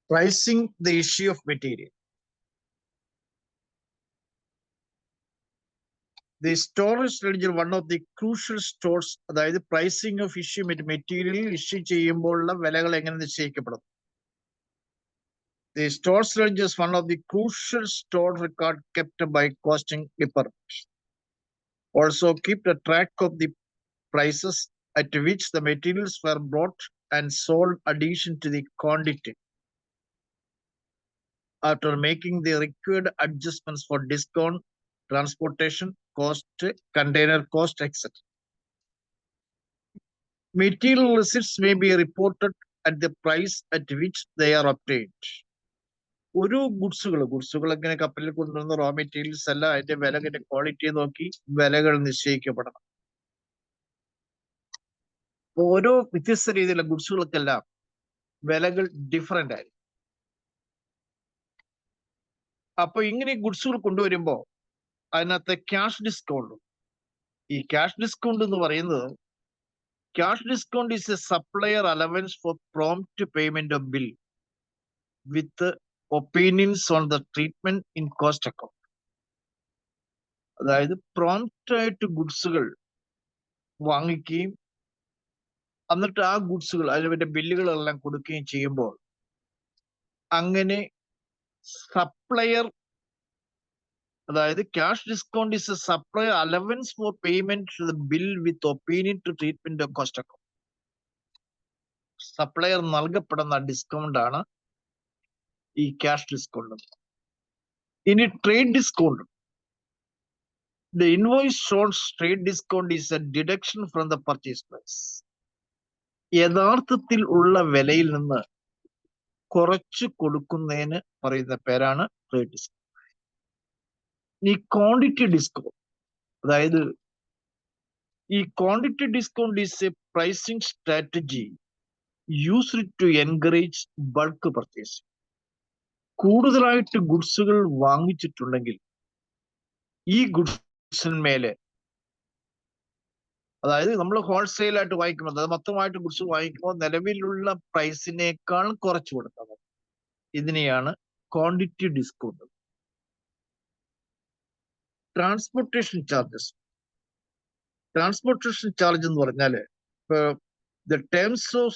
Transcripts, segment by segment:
Pricing the issue of material. The storage ledger, one of the crucial stores, അതായത് pricing of issue material issue ചെയ്യുമ്പോഴുള്ള വിലകൾ എങ്ങനെ നിശ്ചയിക്കപ്പെടും. The storage ledger is one of the crucial store record kept by costing department. Also keep the track of the prices at which the materials were brought and sold addition to the quantity. After making the required adjustments for discount, transportation cost, container cost, etc. Material receipts may be reported at the price at which they are obtained. ഒരു ഗുഡ്സുകൾ ഇങ്ങനെ കപ്പലിൽ കൊണ്ടുവരുന്ന raw materials അല്ല, അതിന്റെ വിലകളുടെ quality നോക്കി വിലകൾ നിശ്ചയിക്കപ്പെടണം. ഓരോ വ്യത്യസ്ത രീതിയിലുള്ള ഗുഡ്സുകൾക്കെല്ലാം വിലകൾ ഡിഫറെന്റ് ആയിരിക്കും. അപ്പൊ ഇങ്ങനെ ഗുഡ്സുകൾ കൊണ്ടുവരുമ്പോൾ അതിനകത്ത് ക്യാഷ് ഡിസ്കൗണ്ട്. ഈ ക്യാഷ് ഡിസ്കൗണ്ട് എന്ന് പറയുന്നത്, cash discount is a supplier allowance for prompt payment of bill with opinions on the treatment in cost account. അതായത് പ്രോംപ്റ്റ് ആയിട്ട് ഗുഡ്സുകൾ വാങ്ങിക്കുകയും എന്നിട്ട് ആ ഗുഡ്സുകൾ അതിന്റെ ബില്ലുകളെല്ലാം കൊടുക്കുകയും ചെയ്യുമ്പോൾ അങ്ങനെ സപ്ലയർ, അതായത് cash discount is a supplier allowance for payment to the bill with opinion to treatment of cost account. Supplier നൽകപ്പെടുന്ന ഡിസ്കൗണ്ട് ആണ് ഈ ക്യാഷ് ഡിസ്കൗണ്ട്. ഇനി trade discount. The invoice shows trade discount is a deduction from the purchase price. യഥാർത്ഥത്തിൽ ഉള്ള വിലയിൽ നിന്ന് കുറച്ച് കൊടുക്കുന്നതിന് പറയുന്ന പേരാണ് ട്രേഡ് ഡിസ്കൗണ്ട്. ഈ ക്വാണ്ടിറ്റി ഡിസ്കൗണ്ട്, അതായത് ഈ quantity discount is a pricing strategy used to encourage bulk purchase. കൂടുതലായിട്ട് ഗുഡ്സുകൾ വാങ്ങിച്ചിട്ടുണ്ടെങ്കിൽ ഈ ഗുഡ്സിന്മേലെ, അതായത് നമ്മൾ ഹോൾസെയിൽ ആയിട്ട് വാങ്ങിക്കുമ്പോൾ, അത് മൊത്തമായിട്ട് ഗുഡ്സ് വാങ്ങിക്കുമ്പോൾ നിലവിലുള്ള പ്രൈസിനേക്കാൾ കുറച്ച് കൊടുത്താൽ മതി. ഇതിനെയാണ് quantity discount. Transportation charges. Transportation charge എന്ന് പറഞ്ഞാൽ the terms of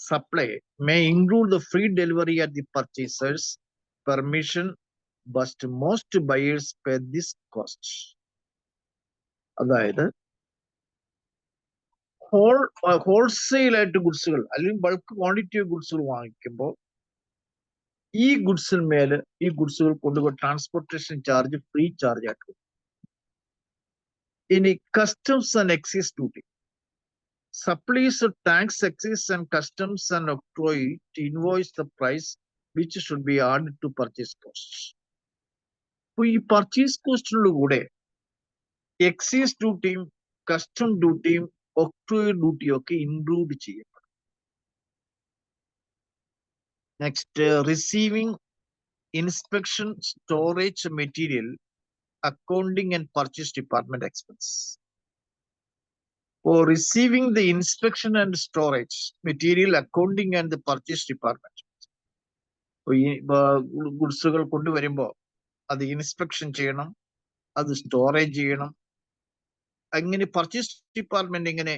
supply may include the free delivery at the purchaser's permission, but most buyers pay this cost. അതായത് ഹോൾസെയിൽ ആയിട്ട് ഗുഡ്സുകൾ അല്ലെങ്കിൽ ബൾക്ക് ക്വാണ്ടിറ്റി ഗുഡ്സുകൾ വാങ്ങിക്കുമ്പോൾ ഈ ഗുഡ്സിന്മേൽ ഈ ഗുഡ്സുകൾ കൊണ്ടുപോയി ട്രാൻസ്പോർട്ടേഷൻ ചാർജ് ഫ്രീ ചാർജ് ആയിട്ട്. ഇനി customs and excise duty. Supplies of tax, excise and customs and octroi to invoice the price which should be added to purchase costs. അപ്പൊ ഈ പർച്ചേസ് കോസ്റ്റിനുള്ള കൂടെ എക്സൈസ് ഡ്യൂട്ടിയും കസ്റ്റം ഡ്യൂട്ടിയും ഒക്ട്രോയ് ഡ്യൂട്ടിയും ഒക്കെ include ചെയ്യപ്പെടും. Next, receiving, inspection, storage material, accounting and purchase department expense. For receiving the inspection and storage material, accounting and the purchase department. ഗുഡ്സുകൾ കൊണ്ടുവരുമ്പോൾ അത് inspection ചെയ്യണം, അത് storage ചെയ്യണം. അങ്ങനെ പർച്ചേസ് ഡിപ്പാർട്ട്മെന്റ് ഇങ്ങനെ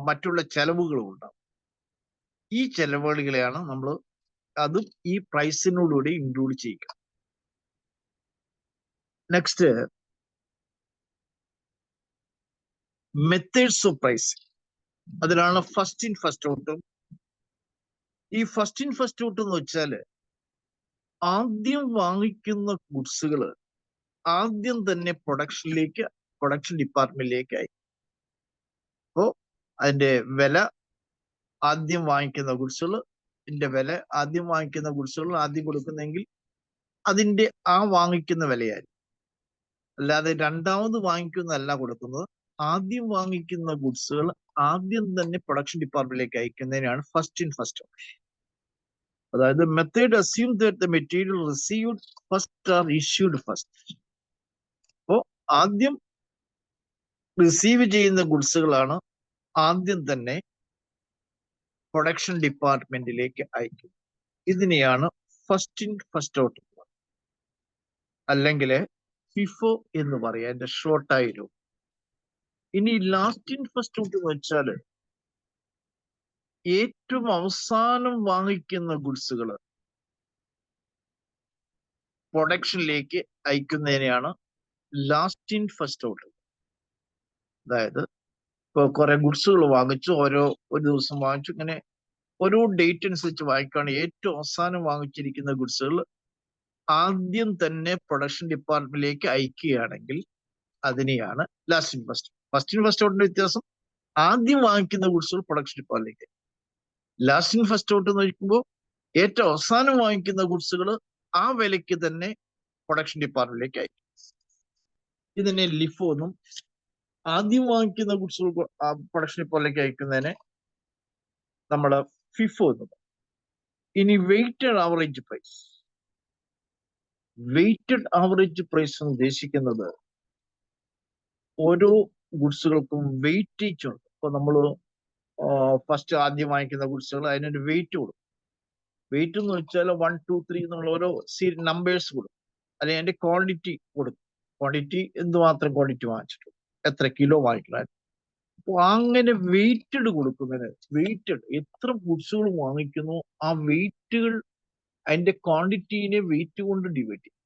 മറ്റുള്ള ചെലവുകളും ഉണ്ടാവും. ഈ ചെലവുകളെയാണ് നമ്മൾ അതും ഈ പ്രൈസിനോടുകൂടി ഇൻക്ലൂഡ് ചെയ്യുക. Next, methods of pricing. അതിലാണ് ഫസ്റ്റ് ഇൻ ഫസ്റ്റ് ഔട്ടും. ഈ ഫസ്റ്റ് ഇൻ ഫസ്റ്റ് ഔട്ട് എന്ന് വെച്ചാൽ ആദ്യം വാങ്ങിക്കുന്ന ഗുഡ്സുകൾ ആദ്യം തന്നെ പ്രൊഡക്ഷൻ ഡിപ്പാർട്ട്മെന്റിലേക്ക് അയക്കും. അപ്പോ അതിന്റെ വില ആദ്യം വാങ്ങിക്കുന്ന വില ആദ്യം വാങ്ങിക്കുന്ന ഗുഡ്സുകൾ ആദ്യം കൊടുക്കുന്നെങ്കിൽ അതിന്റെ ആ വാങ്ങിക്കുന്ന വിലയായിരിക്കും. അല്ലാതെ രണ്ടാമത് വാങ്ങിക്കുന്നതല്ല കൊടുക്കുന്നത്. ആദ്യം വാങ്ങിക്കുന്ന ഗുഡ്സുകൾ ആദ്യം തന്നെ പ്രൊഡക്ഷൻ ഡിപ്പാർട്ട്മെന്റിലേക്ക് അയക്കുന്നതിനാണ് ഫസ്റ്റ് ഇൻ ഫസ്റ്റ് ഔട്ട്. അതായത് method assume that the material received first are issued first. ആദ്യം റിസീവ് ചെയ്യുന്ന ഗുഡ്സുകളാണ് ആദ്യം തന്നെ പ്രൊഡക്ഷൻ ഡിപ്പാർട്ട്മെന്റിലേക്ക് അയക്കും. ഇതിനെയാണ് ഫസ്റ്റ് ഇൻ ഫസ്റ്റ് ഔട്ട് അല്ലെങ്കിൽ ഫിഫോ എന്ന് പറയാം, എന്റെ ഷോർട്ടായിരുന്നു. ഇനി ലാസ്റ്റ് ഇൻ ഫസ്റ്റ് ഔട്ട് എന്ന് വെച്ചാൽ ഏറ്റവും അവസാനം വാങ്ങിക്കുന്ന ഗുഡ്സുകൾ പ്രൊഡക്ഷനിലേക്ക് അയക്കുന്നതിനെയാണ് ലാസ്റ്റ് ഇൻ ഫസ്റ്റ് ഔട്ട്. അതായത് ഇപ്പൊ കുറെ ഗുഡ്സുകൾ വാങ്ങിച്ചു, ഒരു ദിവസം വാങ്ങിച്ചു, ഇങ്ങനെ ഓരോ ഡേറ്റ് അനുസരിച്ച് വാങ്ങിക്കുകയാണ്. ഏറ്റവും അവസാനം വാങ്ങിച്ചിരിക്കുന്ന ഗുഡ്സുകൾ ആദ്യം തന്നെ പ്രൊഡക്ഷൻ ഡിപ്പാർട്ട്മെന്റിലേക്ക് അയക്കുകയാണെങ്കിൽ അതിനെയാണ് last in first. First in first ഔട്ടിന്റെ വ്യത്യാസം, ആദ്യം വാങ്ങിക്കുന്ന ഗുഡ്സുകൾ പ്രൊഡക്ഷൻ ഡിപ്പാർട്ട്മെന്റിലേക്ക്. ലാസ്റ്റ് ഇൻ ഫസ്റ്റ് ഔട്ട് എന്ന് ചോദിക്കുമ്പോൾ ഏറ്റവും അവസാനം വാങ്ങിക്കുന്ന ഗുഡ്സുകൾ ആ വിലയ്ക്ക് തന്നെ പ്രൊഡക്ഷൻ ഡിപ്പാർട്ട്മെന്റിലേക്ക് അയക്കും. ഇതിനെ ലിഫോ എന്നും, ആദ്യം വാങ്ങിക്കുന്ന ഗുഡ്സുകൾ പ്രൊഡക്ഷൻ ഡിപ്പാർട്ട്മെന്റിലേക്ക് അയക്കുന്നതിനെ നമ്മൾ ഫിഫോ എന്നും. ഇനി weighted average price. Weighted average price എന്ന് ഉദ്ദേശിക്കുന്നത് ഓരോ ഗുഡ്സുകൾക്കും വെയിറ്റേജ് ഉണ്ട്. ഇപ്പൊ നമ്മൾ ഫസ്റ്റ് ആദ്യം വാങ്ങിക്കുന്ന ഗുഡ്സുകൾ അതിനൊരു വെയിറ്റ് കൊടുക്കും. വെയിറ്റ് എന്ന് വെച്ചാൽ 1, 2, 3 എന്നുള്ള ഓരോ നമ്പേഴ്സ് കൊടുക്കും, അല്ലെങ്കിൽ അതിന്റെ ക്വാണ്ടിറ്റി കൊടുക്കും. ക്വാണ്ടിറ്റി എന്തുമാത്രം ക്വാണ്ടിറ്റി വാങ്ങിച്ചിട്ടുണ്ട്, എത്ര കിലോ വാങ്ങിക്കണം. അപ്പൊ അങ്ങനെ വെയിറ്റഡ് കൊടുക്കുന്നതിന്, വെയിറ്റഡ് എത്ര ഗുഡ്സുകൾ വാങ്ങിക്കുന്നു ആ വെയിറ്റുകൾ അതിന്റെ ക്വാണ്ടിറ്റീനെ വെയിറ്റ് കൊണ്ട് ഡിവൈഡ് ചെയ്യും.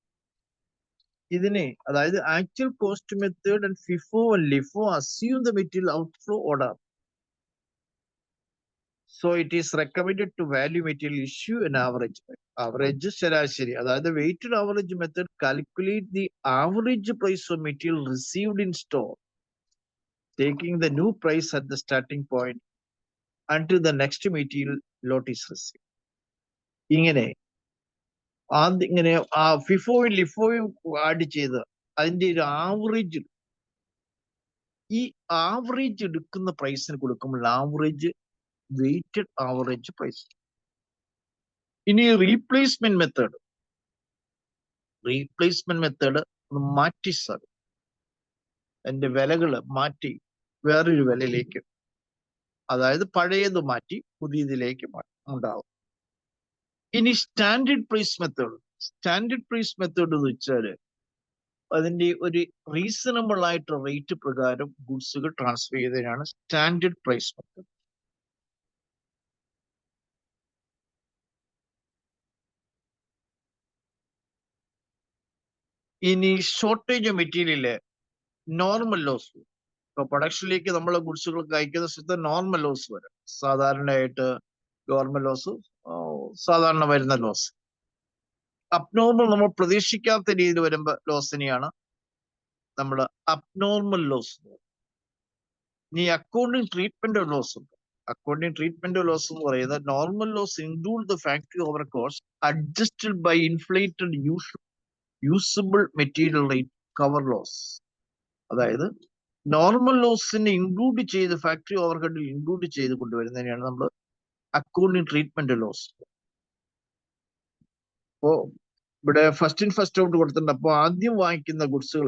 ഇതിനെ അതായത് actual cost method and FIFO and LIFO assume the material outflow order. So it is recommended to value material issue an average. Average ശരാശരി, അതായത് weighted average method calculate the average price of material received in store, taking the new price at the starting point until the next material lot is received. ഇങ്ങനെ ആ ഫിഫോയും ലിഫോയും add ചെയ്ത് അതിന്റെ ഒരു average, ഈ average എടുക്കുന്ന പ്രൈസിന് കൊടുക്കുമ്പോൾ ആവറേജ് വെയിറ്റഡ് ആവറേജ് പ്രൈസ്. ഇനി റീപ്ലേസ്മെന്റ് മെത്തേഡ്. റീപ്ലേസ്മെന്റ് മെത്തേഡ് മാറ്റി സാധിക്കും, അതിന്റെ വിലകൾ മാറ്റി വേറൊരു വിലയിലേക്ക്, അതായത് പഴയത് മാറ്റി പുതിയതിലേക്ക് ഉണ്ടാവും. ഇനി standard price method. Standard price method എന്ന് വെച്ചാൽ അതിന്റെ ഒരു റീസണബിൾ ആയിട്ട് റേറ്റ് പ്രകാരം ഗുഡ്സുകൾ ട്രാൻസ്ഫർ ചെയ്തതിനാണ് സ്റ്റാൻഡേർഡ് പ്രൈസ് മെത്തേഡ്. ഇനി ഷോർട്ടേജ് മെറ്റീരിയല് നോർമൽ ലോസ്. ഇപ്പൊ പ്രൊഡക്ഷനിലേക്ക് നമ്മളെ ഗുഡ്സുകൾക്ക് അയക്കുന്ന സ്ഥലത്ത് നോർമൽ ലോസ് വരും. സാധാരണയായിട്ട് ഗവൺമെന്റ് ലോസ്, സാധാരണ വരുന്ന ലോസ്. അബ്നോർമൽ, നമ്മൾ പ്രതീക്ഷിക്കാത്ത രീതിയിൽ വരുമ്പോൾ ലോസിനെയാണ് നമ്മൾ അബ്നോർമൽ ലോസ്. ഇനി അക്കൗണ്ടിങ് ട്രീറ്റ്മെന്റ് ഓഫ് ലോസ് ഉണ്ട്. അക്കൗണ്ടിങ് ട്രീറ്റ്മെന്റ് ഓഫ് ലോസ് എന്ന് പറയുന്നത് normal loss include the factory over cost adjusted by inflated usable material rate cover loss. അതായത് നോർമൽ ലോസിനെ ഇൻക്ലൂഡ് ചെയ്ത് ഫാക്ടറി ഓവർഹെഡിൽ ഇൻക്ലൂഡ് ചെയ്ത് കൊണ്ടുവരുന്നതിനെയാണ് നമ്മൾ അക്കൗണ്ടിങ് ട്രീറ്റ്മെന്റ് ലോസ്. അപ്പോ ഇവിടെ ഫസ്റ്റ് ഇൻ ഫസ്റ്റ് ഔട്ട് കൊടുത്തിട്ടുണ്ട്. അപ്പൊ ആദ്യം വാങ്ങിക്കുന്ന ഗുഡ്സുകൾ,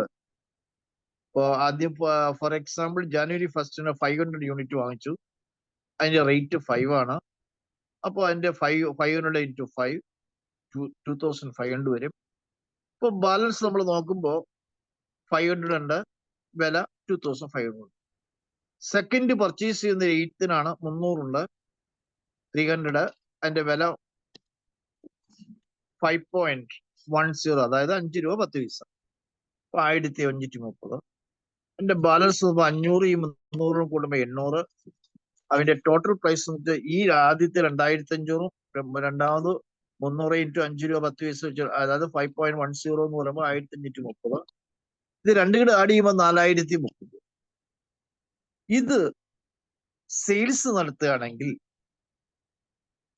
ഇപ്പൊ ആദ്യം ഫോർ എക്സാമ്പിൾ ജനുവരി 1 500 യൂണിറ്റ് വാങ്ങിച്ചു, അതിന്റെ റേറ്റ് 5 ആണ്. അപ്പോൾ അതിന്റെ 500 into 5 2500 വരും. ഇപ്പൊ ബാലൻസ് നമ്മൾ നോക്കുമ്പോൾ 500 ഉണ്ട്, വില 2500. സെക്കൻഡ് പർച്ചേസ് ചെയ്യുന്ന 8-നാണ് 300 ഉണ്ട്, 300, അതിന്റെ വില 5.10, അതായത് 5 രൂപ 10 പൈസ, 1530. അതിന്റെ ബാലൻസ് 500, ഈ 300 കൂടുമ്പോൾ 800. അതിന്റെ ടോട്ടൽ പ്രൈസ് ഈ ആദ്യത്തെ 2500, രണ്ടാമത് 300 into 5 രൂപ 10 പൈസ വെച്ച്, അതായത് 5.10 എന്ന് പറയുമ്പോൾ 1530. ഇത് രണ്ടും കൂടെ ആഡ് ചെയ്യുമ്പോൾ 4030. ഇത് സെയിൽസ് നടത്തുകയാണെങ്കിൽ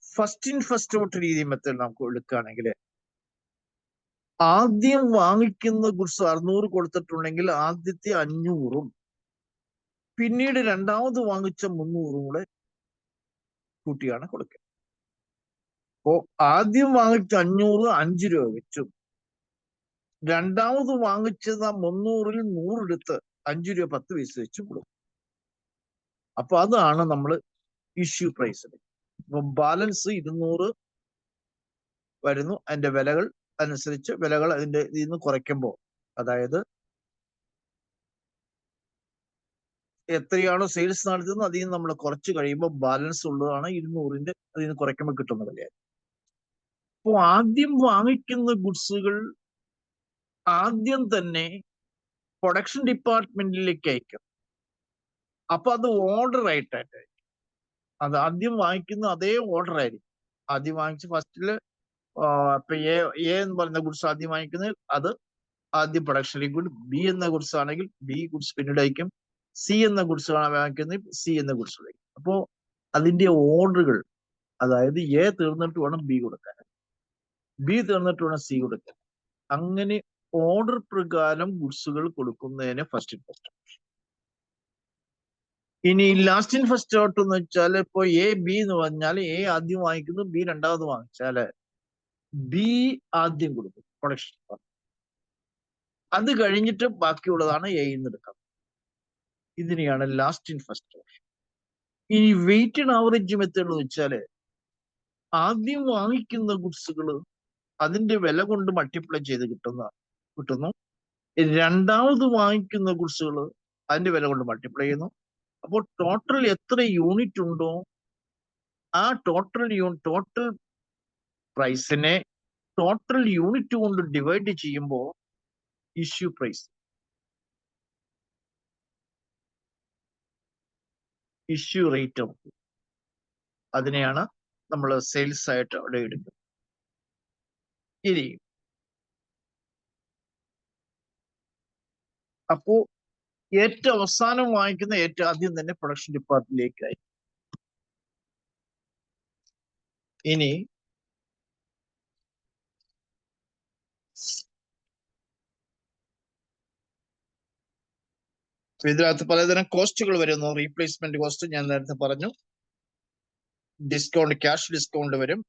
ഫസ്റ്റ് ഇൻ ഫസ്റ്റ് ഔട്ട് രീതി മെത്തേഡ് നമുക്ക് എടുക്കുകയാണെങ്കിൽ ആദ്യം വാങ്ങിക്കുന്ന ഗുഡ്സ് 600 കൊടുത്തിട്ടുണ്ടെങ്കിൽ ആദ്യത്തെ 500-ഉം പിന്നീട് രണ്ടാമത് വാങ്ങിച്ച 300-ഉം കൂടെ കൂട്ടിയാണ് കൊടുക്കുക. അപ്പോ ആദ്യം വാങ്ങിച്ച 500 5 രൂപ വെച്ചും രണ്ടാമത് വാങ്ങിച്ചത് 300-ൽ 100 എടുത്ത് 5 രൂപ 10 പൈസ വെച്ച് കൊടുക്കും. അപ്പൊ അതാണ് നമ്മൾ ഇഷ്യൂ പ്രൈസ്. ഇപ്പൊ ബാലൻസ് 200 വരുന്നു. അതിന്റെ വിലകൾ അനുസരിച്ച് വിലകൾ അതിന്റെ ഇതിൽ നിന്ന് കുറയ്ക്കുമ്പോൾ, അതായത് എത്രയാണോ സെയിൽസ് നടത്തുന്നത് അതിൽ നിന്ന് നമ്മൾ കുറച്ച് കഴിയുമ്പോൾ ബാലൻസ് ഉള്ളതാണ് 200-ന്റെ അതിൽ നിന്ന് കുറയ്ക്കുമ്പോൾ കിട്ടുന്ന വിലയാണ്. അപ്പോൾ ആദ്യം വാങ്ങിക്കുന്ന ഗുഡ്സുകൾ ആദ്യം തന്നെ പ്രൊഡക്ഷൻ ഡിപ്പാർട്ട്മെന്റിലേക്ക് അയക്കും. അപ്പൊ അത് ഓർഡർ ആയിട്ടായിരിക്കും. അത് ആദ്യം വാങ്ങിക്കുന്ന അതേ ഓർഡർ ആയിരിക്കും. ആദ്യം വാങ്ങിച്ച് ഫസ്റ്റില് ഇപ്പൊ എ എന്ന് പറയുന്ന ഗുഡ്സ് ആദ്യം വാങ്ങിക്കുന്നത് അത് ആദ്യം പ്രൊഡക്ഷനിലേക്ക് കൊണ്ട്, ബി എന്ന ഗുഡ്സ് ആണെങ്കിൽ ബി ഗുഡ്സ് പിന്നീട് അയക്കും, സി എന്ന ഗുഡ്സ് ആണ് വാങ്ങിക്കുന്നത് സി എന്ന ഗുഡ്സ് അയക്കും. അപ്പോ അതിന്റെ ഓർഡറുകൾ, അതായത് എ തീർന്നിട്ട് വേണം ബി കൊടുക്കാൻ, ബി തീർന്നിട്ട് വേണം സി കൊടുക്കാൻ. അങ്ങനെ ഓർഡർ പ്രകാരം ഗുഡ്സുകൾ കൊടുക്കുന്നതിന് ഫസ്റ്റ് ഇൻ ഫസ്റ്റ്. ഇനി ലാസ്റ്റ് ഇൻ ഫസ്റ്റ് ഔട്ട് എന്ന് വെച്ചാൽ ഇപ്പൊ എ ബി എന്ന് പറഞ്ഞാൽ എ ആദ്യം വാങ്ങിക്കുന്നു, ബി രണ്ടാമത് വാങ്ങിച്ചാല് ബി ആദ്യം കൊടുക്കും പ്രൊഡക്ഷൻ. അത് കഴിഞ്ഞിട്ട് ബാക്കിയുള്ളതാണ് എയിൽ നിന്ന് എടുക്കാം. ഇതിനെയാണ് ലാസ്റ്റ് ഇൻ ഫസ്റ്റ് ഔട്ട്. ഇനി വെയിറ്റഡ് ആവറേജ് മെത്തേഡ് എന്ന് വെച്ചാല് ആദ്യം വാങ്ങിക്കുന്ന ഗുഡ്സുകൾ അതിന്റെ വില കൊണ്ട് മൾട്ടിപ്ലൈ ചെയ്ത് കിട്ടുന്നു. രണ്ടാമത് വാങ്ങിക്കുന്ന ഗുഡ്സുകൾ അതിന്റെ വില കൊണ്ട് മൾട്ടിപ്ലൈ ചെയ്യുന്നു. അപ്പോൾ ടോട്ടൽ എത്ര യൂണിറ്റ് ഉണ്ടോ ആ ടോട്ടൽ പ്രൈസിനെ ടോട്ടൽ യൂണിറ്റ് കൊണ്ട് ഡിവൈഡ് ചെയ്യുമ്പോൾ ഇഷ്യൂ പ്രൈസ്, ഇഷ്യൂ റേറ്റ് ആവും. അതിനെയാണ് നമ്മൾ സെയിൽസ് ആയിട്ട് അവിടെ എടുക്കുന്നത്. ഇനി അപ്പോ ഏറ്റവും അവസാനം വാങ്ങിക്കുന്ന ഏറ്റവും ആദ്യം തന്നെ പ്രൊഡക്ഷൻ ഡിപ്പാർട്ട്മെന്റിലേക്കായി. ഇനി ഇതിനകത്ത് പലതരം കോസ്റ്റുകൾ വരുന്നു. റീപ്ലേസ്മെന്റ് കോസ്റ്റ് ഞാൻ നേരത്തെ പറഞ്ഞു, ഡിസ്കൗണ്ട്, ക്യാഷ് ഡിസ്കൗണ്ട് വരും,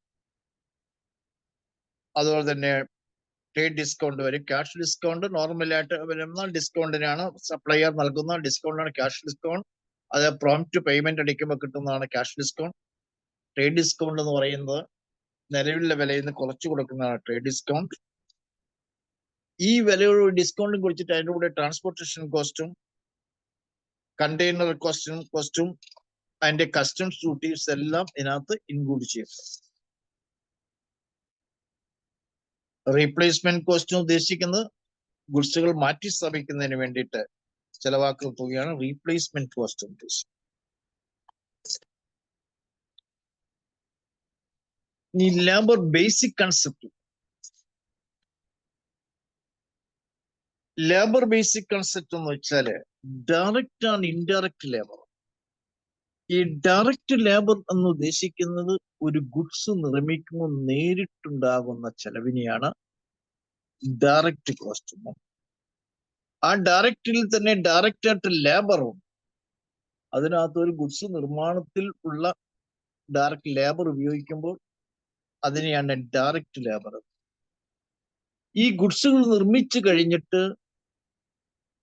അതുപോലെ തന്നെ ട്രേഡ് ഡിസ്കൗണ്ട് വരും. ക്യാഷ് ഡിസ്കൗണ്ട് നോർമലായിട്ട് വരുന്ന ഡിസ്കൗണ്ടിനാണ് സപ്ലയർ നൽകുന്ന ഡിസ്കൗണ്ടാണ് ക്യാഷ് ഡിസ്കൗണ്ട്. അത് പ്രോംപ്റ്റ് പേയ്മെന്റ് അടിക്കുമ്പോൾ കിട്ടുന്നതാണ് ക്യാഷ് ഡിസ്കൗണ്ട്. ട്രേഡ് ഡിസ്കൗണ്ട് എന്ന് പറയുന്നത് നിലവിലെ വിലയിൽ നിന്ന് കുറച്ചു കൊടുക്കുന്നതാണ് ട്രേഡ് ഡിസ്കൗണ്ട്. ഈ വിലയുടെ ഡിസ്കൗണ്ടും കുറിച്ചിട്ട് അതിൻ്റെ കൂടെ ട്രാൻസ്പോർട്ടേഷൻ കോസ്റ്റും കണ്ടെയ്നർ കോസ്റ്റും അതിന്റെ കസ്റ്റംസ് ഡ്യൂട്ടീസ് എല്ലാം ഇതിനകത്ത് ഇൻക്ലൂഡ് ചെയ്യും. റീപ്ലേസ്മെന്റ് കോസ്റ്റ് ഉദ്ദേശിക്കുന്നത് ഗുഡ്സുകൾ മാറ്റി സ്ഥാപിക്കുന്നതിന് വേണ്ടിയിട്ട് ചെലവാക്കുന്ന തുകയാണ് റീപ്ലേസ്മെന്റ് കോസ്റ്റ് ഉദ്ദേശിക്കുന്നത്. ഈ labour basic concept, labour basic concept എന്ന് വെച്ചാല് ഡയറക്റ്റ് ആൻഡ് ഇൻഡയറക്റ്റ് ലേബർ. ഈ ഡയറക്റ്റ് ലേബർ എന്ന് ഉദ്ദേശിക്കുന്നത് ഒരു ഗുഡ്സ് നിർമ്മിക്കുമ്പോൾ നേരിട്ടുണ്ടാകുന്ന ചെലവിനെയാണ് ഡയറക്റ്റ് കോസ്റ്റ്. ആ ഡയറക്റ്റിൽ തന്നെ ഡയറക്റ്റ് ആയിട്ട് ലേബറും, അതിനകത്ത് ഒരു ഗുഡ്സ് നിർമ്മാണത്തിൽ ഉള്ള ഡയറക്റ്റ് ലേബർ ഉപയോഗിക്കുമ്പോൾ അതിനെയാണ് ഡയറക്റ്റ് ലേബർ. ഈ ഗുഡ്സുകൾ നിർമ്മിച്ചു കഴിഞ്ഞിട്ട്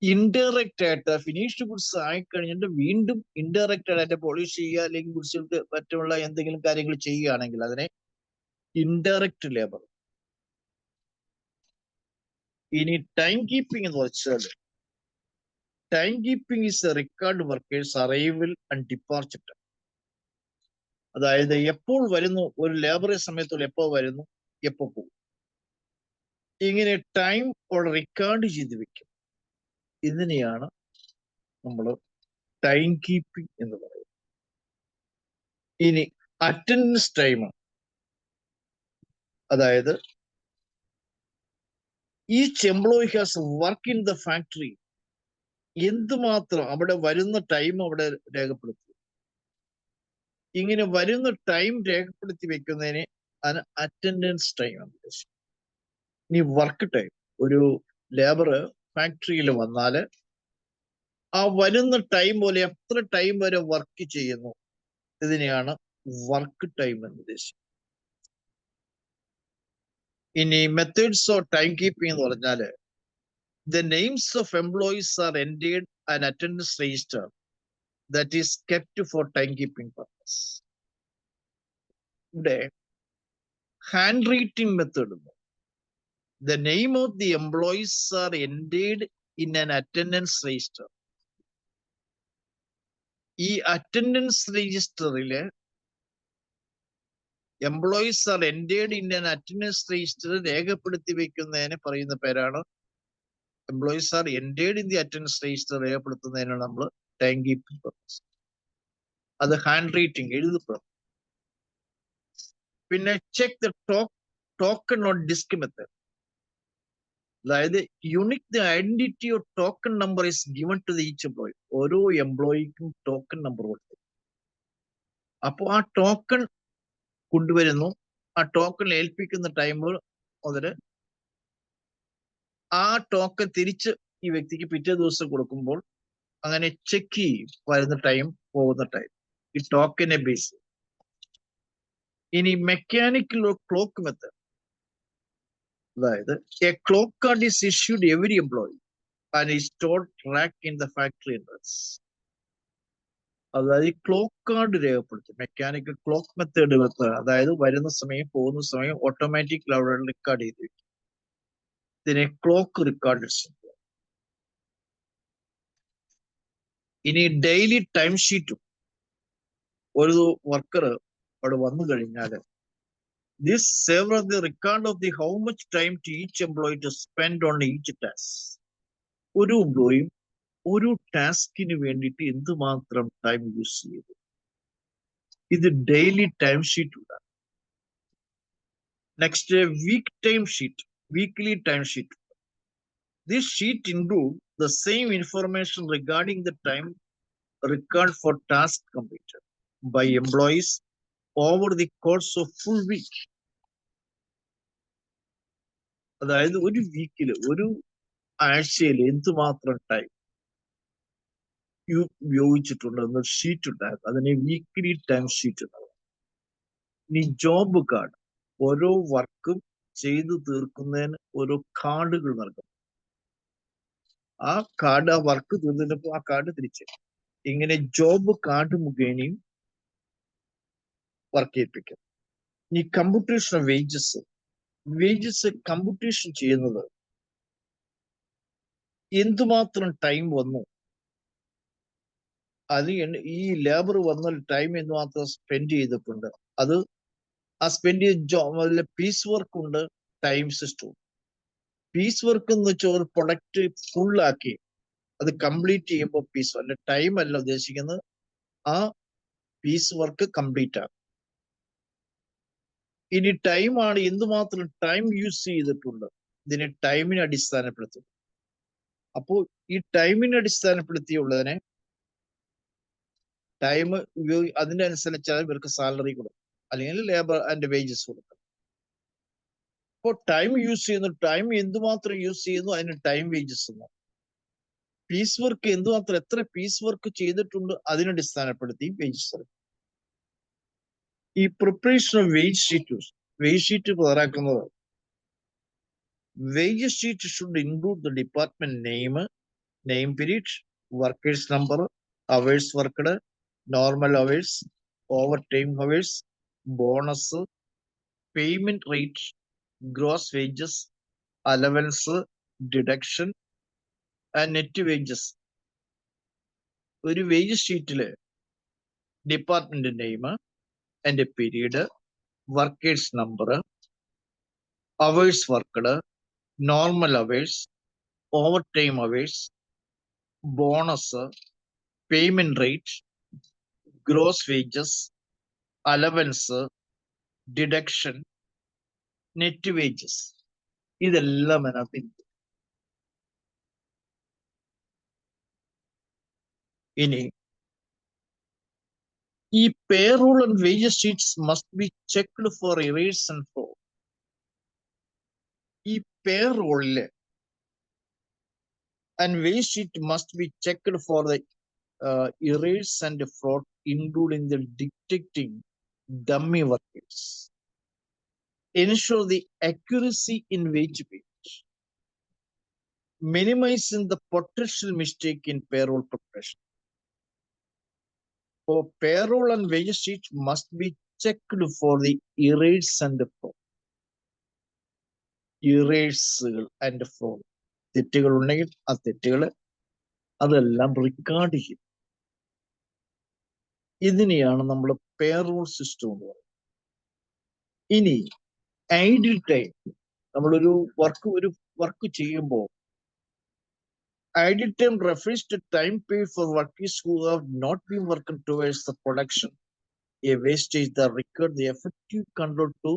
ഇൻഡയറക്റ്റ് ആയിട്ട് ഫിനിഷ്ഡ് ഗുഡ്സ് ആയിക്കഴിഞ്ഞിട്ട് വീണ്ടും ഇൻഡയറക്റ്റ് ആയിട്ട് പോളിഷ് ചെയ്യുക, അല്ലെങ്കിൽ ഗുഡ്സുകൾക്ക് മറ്റുള്ള എന്തെങ്കിലും കാര്യങ്ങൾ ചെയ്യുകയാണെങ്കിൽ അതിനെ ഇൻഡയറക്റ്റ് ലേബർ. ഇനി ടൈം കീപ്പിംഗ് എന്ന് വെച്ചാൽ time keeping is A record workers arrival and departure. അതായത് എപ്പോൾ വരുന്നു, ഒരു ലേബറെ സമയത്തുള്ള എപ്പോൾ വരുന്നു, എപ്പോൾ പോകും, ഇങ്ങനെ ടൈം അവിടെ റെക്കോർഡ് ചെയ്ത് വെക്കും. ഇതിനെയാണ് നമ്മൾ ടൈം കീപ്പിംഗ് എന്ന് പറയുന്നത്. ഇനി അറ്റൻഡൻസ് ടൈം, അതായത് each employee has work in the factory, എന്തുമാത്രം അവിടെ വരുന്ന ടൈം അവിടെ രേഖപ്പെടുത്തും. ഇങ്ങനെ വരുന്ന ടൈം രേഖപ്പെടുത്തി വെക്കുന്നതിന് അറ്റൻഡൻസ് ടൈം ആണ് ഉദ്ദേശിക്കുന്നത്. ഇനി വർക്ക് ടൈം, ഒരു ലേബർ ഫാക്ടറിയിൽ വന്നാല് ആ വരുന്ന ടൈം പോലെ എത്ര ടൈം വരെ വർക്ക് ചെയ്യുന്നു, ഇതിനെയാണ് വർക്ക് ടൈം എന്ന് ഉദ്ദേശിക്കുന്നത്. ഇനി മെത്തേഡ്സ് ഓഫ് ടൈം കീപ്പിംഗ് എന്ന് പറഞ്ഞാല് the names of employees are entered an attendance register that is kept for timekeeping purpose. ഇവിടെ hand writing method the name of the employees are entered in an attendance register. ഈ attendance രജിസ്റ്ററില് employees are entered in an attendance register രേഖപ്പെടുത്തി വെക്കുന്നതിന് പറയുന്ന പേരാണ് employees are entered in the attendance register രേഖപ്പെടുത്തുന്നതിനാണ് നമ്മൾ time keeping purpose. അത് hand writing എഴുതപ്പെടും. പിന്നെ check the token on disc method. അതായത് unique identity of token number is given to each employee. ഓരോ എംപ്ലോയിക്കും ടോക്കൺ നമ്പർ കൊടുത്തു. അപ്പോൾ ആ ടോക്കൺ കൊണ്ടുവരുന്നു. ആ ടോക്കൺ ഏൽപ്പിക്കുന്ന ടൈം മുതൽ ആ ടോക്കൺ തിരിച്ച് ഈ വ്യക്തിക്ക് പിറ്റേ ദിവസം കൊടുക്കുമ്പോൾ അങ്ങനെ ചെക്ക് ചെയ്യും വരുന്ന ടൈം പോകുന്ന ടൈം. ഈ ടോക്കനെ ബേസ്. ഇനി മെക്കാനിക്കൽ ക്ലോക്ക് മെത്തേഡ്. അതായത് A clock card is issued every employee and is stored track in the factory entrance. അതായത് ഈ ക്ലോക്ക് കാർഡ് രേഖപ്പെടുത്തും. മെക്കാനിക്കൽ ക്ലോക്ക് മെത്തേഡ് അതായത് വരുന്ന സമയം പോകുന്ന സമയം ഓട്ടോമാറ്റിക് റെക്കോർഡ് ചെയ്ത് വെക്കും. ഇതിനെ ക്ലോക്ക് റെക്കോർഡ്. ഇനി ഡെയിലി ടൈം ഷീറ്റും. ഒരു വർക്കർ അവിടെ വന്നു കഴിഞ്ഞാൽ this serves the record of the how much time to each employee to spend on each task. ഒരു എംപ്ലോയിയും ഒരു ടാസ്കിന് വേണ്ടിയിട്ട് എന്തുമാത്രം ടൈം യൂസ് ചെയ്തു. ഇത് ഡെയിലി ടൈം ഷീറ്റ് ഉണ്ടാകും. Next week time sheet, weekly time sheet. This sheet include the same information regarding the time record for task completed by employees over the course of full week. അതായത് ഒരു വീക്കില് ഒരു ആഴ്ചയിൽ എന്തുമാത്രം time ഉപയോഗിച്ചിട്ടുണ്ട് എന്ന sheet ഉണ്ടായിരുന്നു. അതിനെ വീക്ക്ലി ടൈം ഷീറ്റ് ഉണ്ടാകും. ഇനി ജോബ് കാർഡ്. ഓരോ വർക്കും ചെയ്തു തീർക്കുന്നതിന് ഓരോ കാർഡുകൾ നൽകും. ആ കാർഡ് ആ വർക്ക് തീർന്നപ്പോൾ ആ കാർഡ് തിരിച്ച് ഇങ്ങനെ ജോബ് കാർഡ് മുഖേനയും വർക്ക് ചെയ്യിപ്പിക്കും. ഈ കമ്പ്യൂട്ടേഷൻ വേജസ്. വേജസ് കമ്പ്യൂട്ടേഷൻ ചെയ്യുന്നത് എന്തുമാത്രം ടൈം വന്നു, അത് ഈ ലേബർ വന്ന ടൈം എന്തുമാത്രം സ്പെൻഡ് ചെയ്തിട്ടുണ്ട്, അത് ആ സ്പെൻഡ് ചെയ്ത പീസ് വർക്ക് ഉണ്ട്, ടൈം സിസ്റ്റം. പീസ് വർക്ക് എന്ന് വെച്ചാൽ ഒരു പ്രൊഡക്റ്റ് ഫുള്ളാക്കി അത് കംപ്ലീറ്റ് ചെയ്യുമ്പോൾ പീസ് അല്ല, ടൈം അല്ല ഉദ്ദേശിക്കുന്നത്, ആ പീസ് വർക്ക് കംപ്ലീറ്റ് ആകും. ഇനി ടൈമാണ് എന്തുമാത്രം ടൈം യൂസ് ചെയ്തിട്ടുണ്ട്, ഇതിനെ ടൈമിനെ അടിസ്ഥാനപ്പെടുത്തും. അപ്പോൾ ഈ ടൈമിനെ അടിസ്ഥാനപ്പെടുത്തിയുള്ളതിനെ ടൈം അതിന്റെ അനുസരിച്ചാൽ ഇവർക്ക് സാലറി കൊടുക്കും, അല്ലെങ്കിൽ ലേബർ ആൻഡ് വേജസ് കൊടുക്കും. അപ്പോൾ ടൈം യൂസ് ചെയ്യുന്നു, ടൈം എന്തുമാത്രം യൂസ് ചെയ്യുന്നു അതിന് ടൈം വേജസ് എന്ന്. പീസ് വർക്ക് എന്തുമാത്രം എത്ര പീസ് വർക്ക് ചെയ്തിട്ടുണ്ട് അതിനെ അടിസ്ഥാനപ്പെടുത്തി വേജസ്. ഈ preparation of wage sheet. Wage sheet തയ്യാറാക്കുന്നത് wage sheet should include the department name period, workers number, hours worked, normal hours, overtime hours, bonus, payment rate, gross wages, allowance, deduction and net wages. ഒരു wage ഷീറ്റില് department name, അതിന്റെ period, workers number, hours worked, normal hours, overtime hours, bonus, payment rate, gross wages, allowance, deduction, net wages, ഇതെല്ലാം അതിനകത്ത്. ഇനി ഈ payroll and wages sheets must be checked for errors and fraud. ഈ പേറോളില് and wage sheet must be checked for the errors and fraud, including the detecting dummy workers. ensure the accuracy in wage payment, minimizing the potential mistake in payroll preparation. For payroll and wage sheets must be checked for the errors and fraud. Errors and fraud. തെറ്റുകൾ ഉണ്ടെങ്കിൽ ആ തെറ്റുകൾ അതെല്ലാം record ചെയ്യും. ഇതിനെയാണ് നമ്മൾ payroll system എന്ന് പറയുന്നത്. ഇനി ഐഡിൽ ടൈം, നമ്മളൊരു വർക്ക് ചെയ്യുമ്പോൾ idle time refers to time paid for workers who have not been working towards the production. A wastage that required the effective control to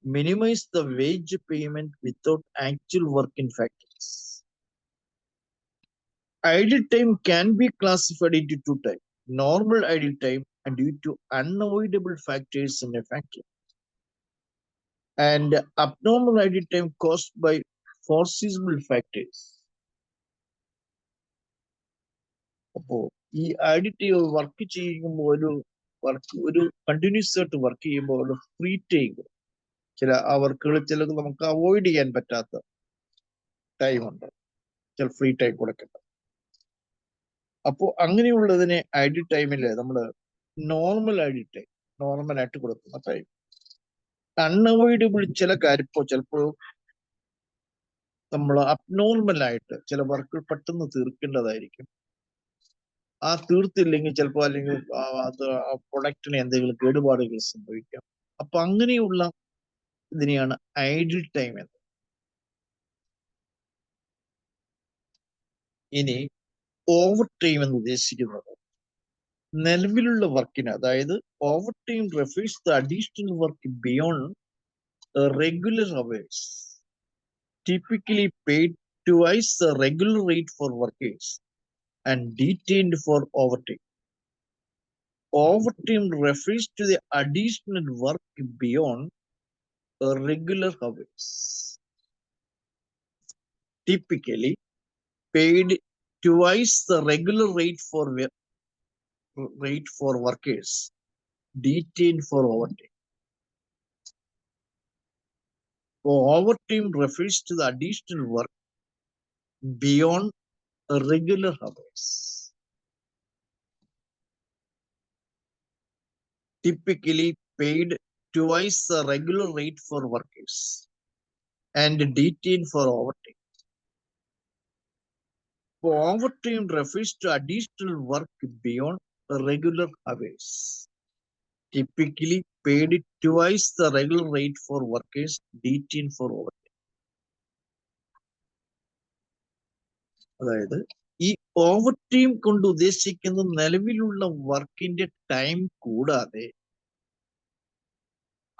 minimize the wage payment without actual work in factories. Idle time can be classified into two types: normal idle time and due to unavoidable factors in a factory, and abnormal idle time caused by foreseeable factors. അപ്പോൾ ഈ ഐഡിറ്റി work ചെയ്യുമ്പോൾ ഒരു continuous ആയിട്ട് work ചെയ്യുമ്പോൾ ഒരു free time, ആ വർക്കുകൾ ചിലത് നമുക്ക് അവോയ്ഡ് ചെയ്യാൻ പറ്റാത്ത ടൈം ഉണ്ട്, ചില ഫ്രീ ടൈം കൊടുക്കേണ്ട. അപ്പോൾ അങ്ങനെയുള്ളതിനെ ഐഡിൽ ടൈമില് നമ്മൾ നോർമൽ ഐഡിൽ ടൈം, നോർമലായിട്ട് കൊടുക്കുന്ന ടൈം. അൺഅവോയ്ഡബിൾ ചില കാര്യം, ഇപ്പോൾ ചിലപ്പോൾ നമ്മൾ അബ്നോർമലായിട്ട് ചില വർക്കുകൾ പെട്ടെന്ന് തീർക്കേണ്ടതായിരിക്കും. ആ തീർത്തില്ലെങ്കിൽ ചിലപ്പോൾ അല്ലെങ്കിൽ അത് പ്രൊഡക്റ്റിന് എന്തെങ്കിലും കേടുപാടുകൾ സംഭവിക്കാം. അപ്പൊ അങ്ങനെയുള്ള ഇതിനെയാണ് ഐഡിൽ ടൈം എന്ന്. ഇനി ഓവർ ടൈം എന്ന് ഉദ്ദേശിക്കുന്നത് നിലവിലുള്ള വർക്കിന്, അതായത് over time refers the additional work beyond regular hours, typically paid twice the regular rate for workers and detained for overtime. Overtime refers to the additional work beyond regular hours, typically paid twice the regular rate for workers detained for overtime. Overtime refers to the additional work beyond regular hours, typically paid twice the regular rate for workers and detained for overtime. Overtime refers to additional work beyond regular hours, typically paid twice the regular rate for workers detained for overtime. അതായത് ഈ over time കൊണ്ട് ഉദ്ദേശിക്കുന്നത് നിലവിലുള്ള വർക്കിന്റെ time കൂടാതെ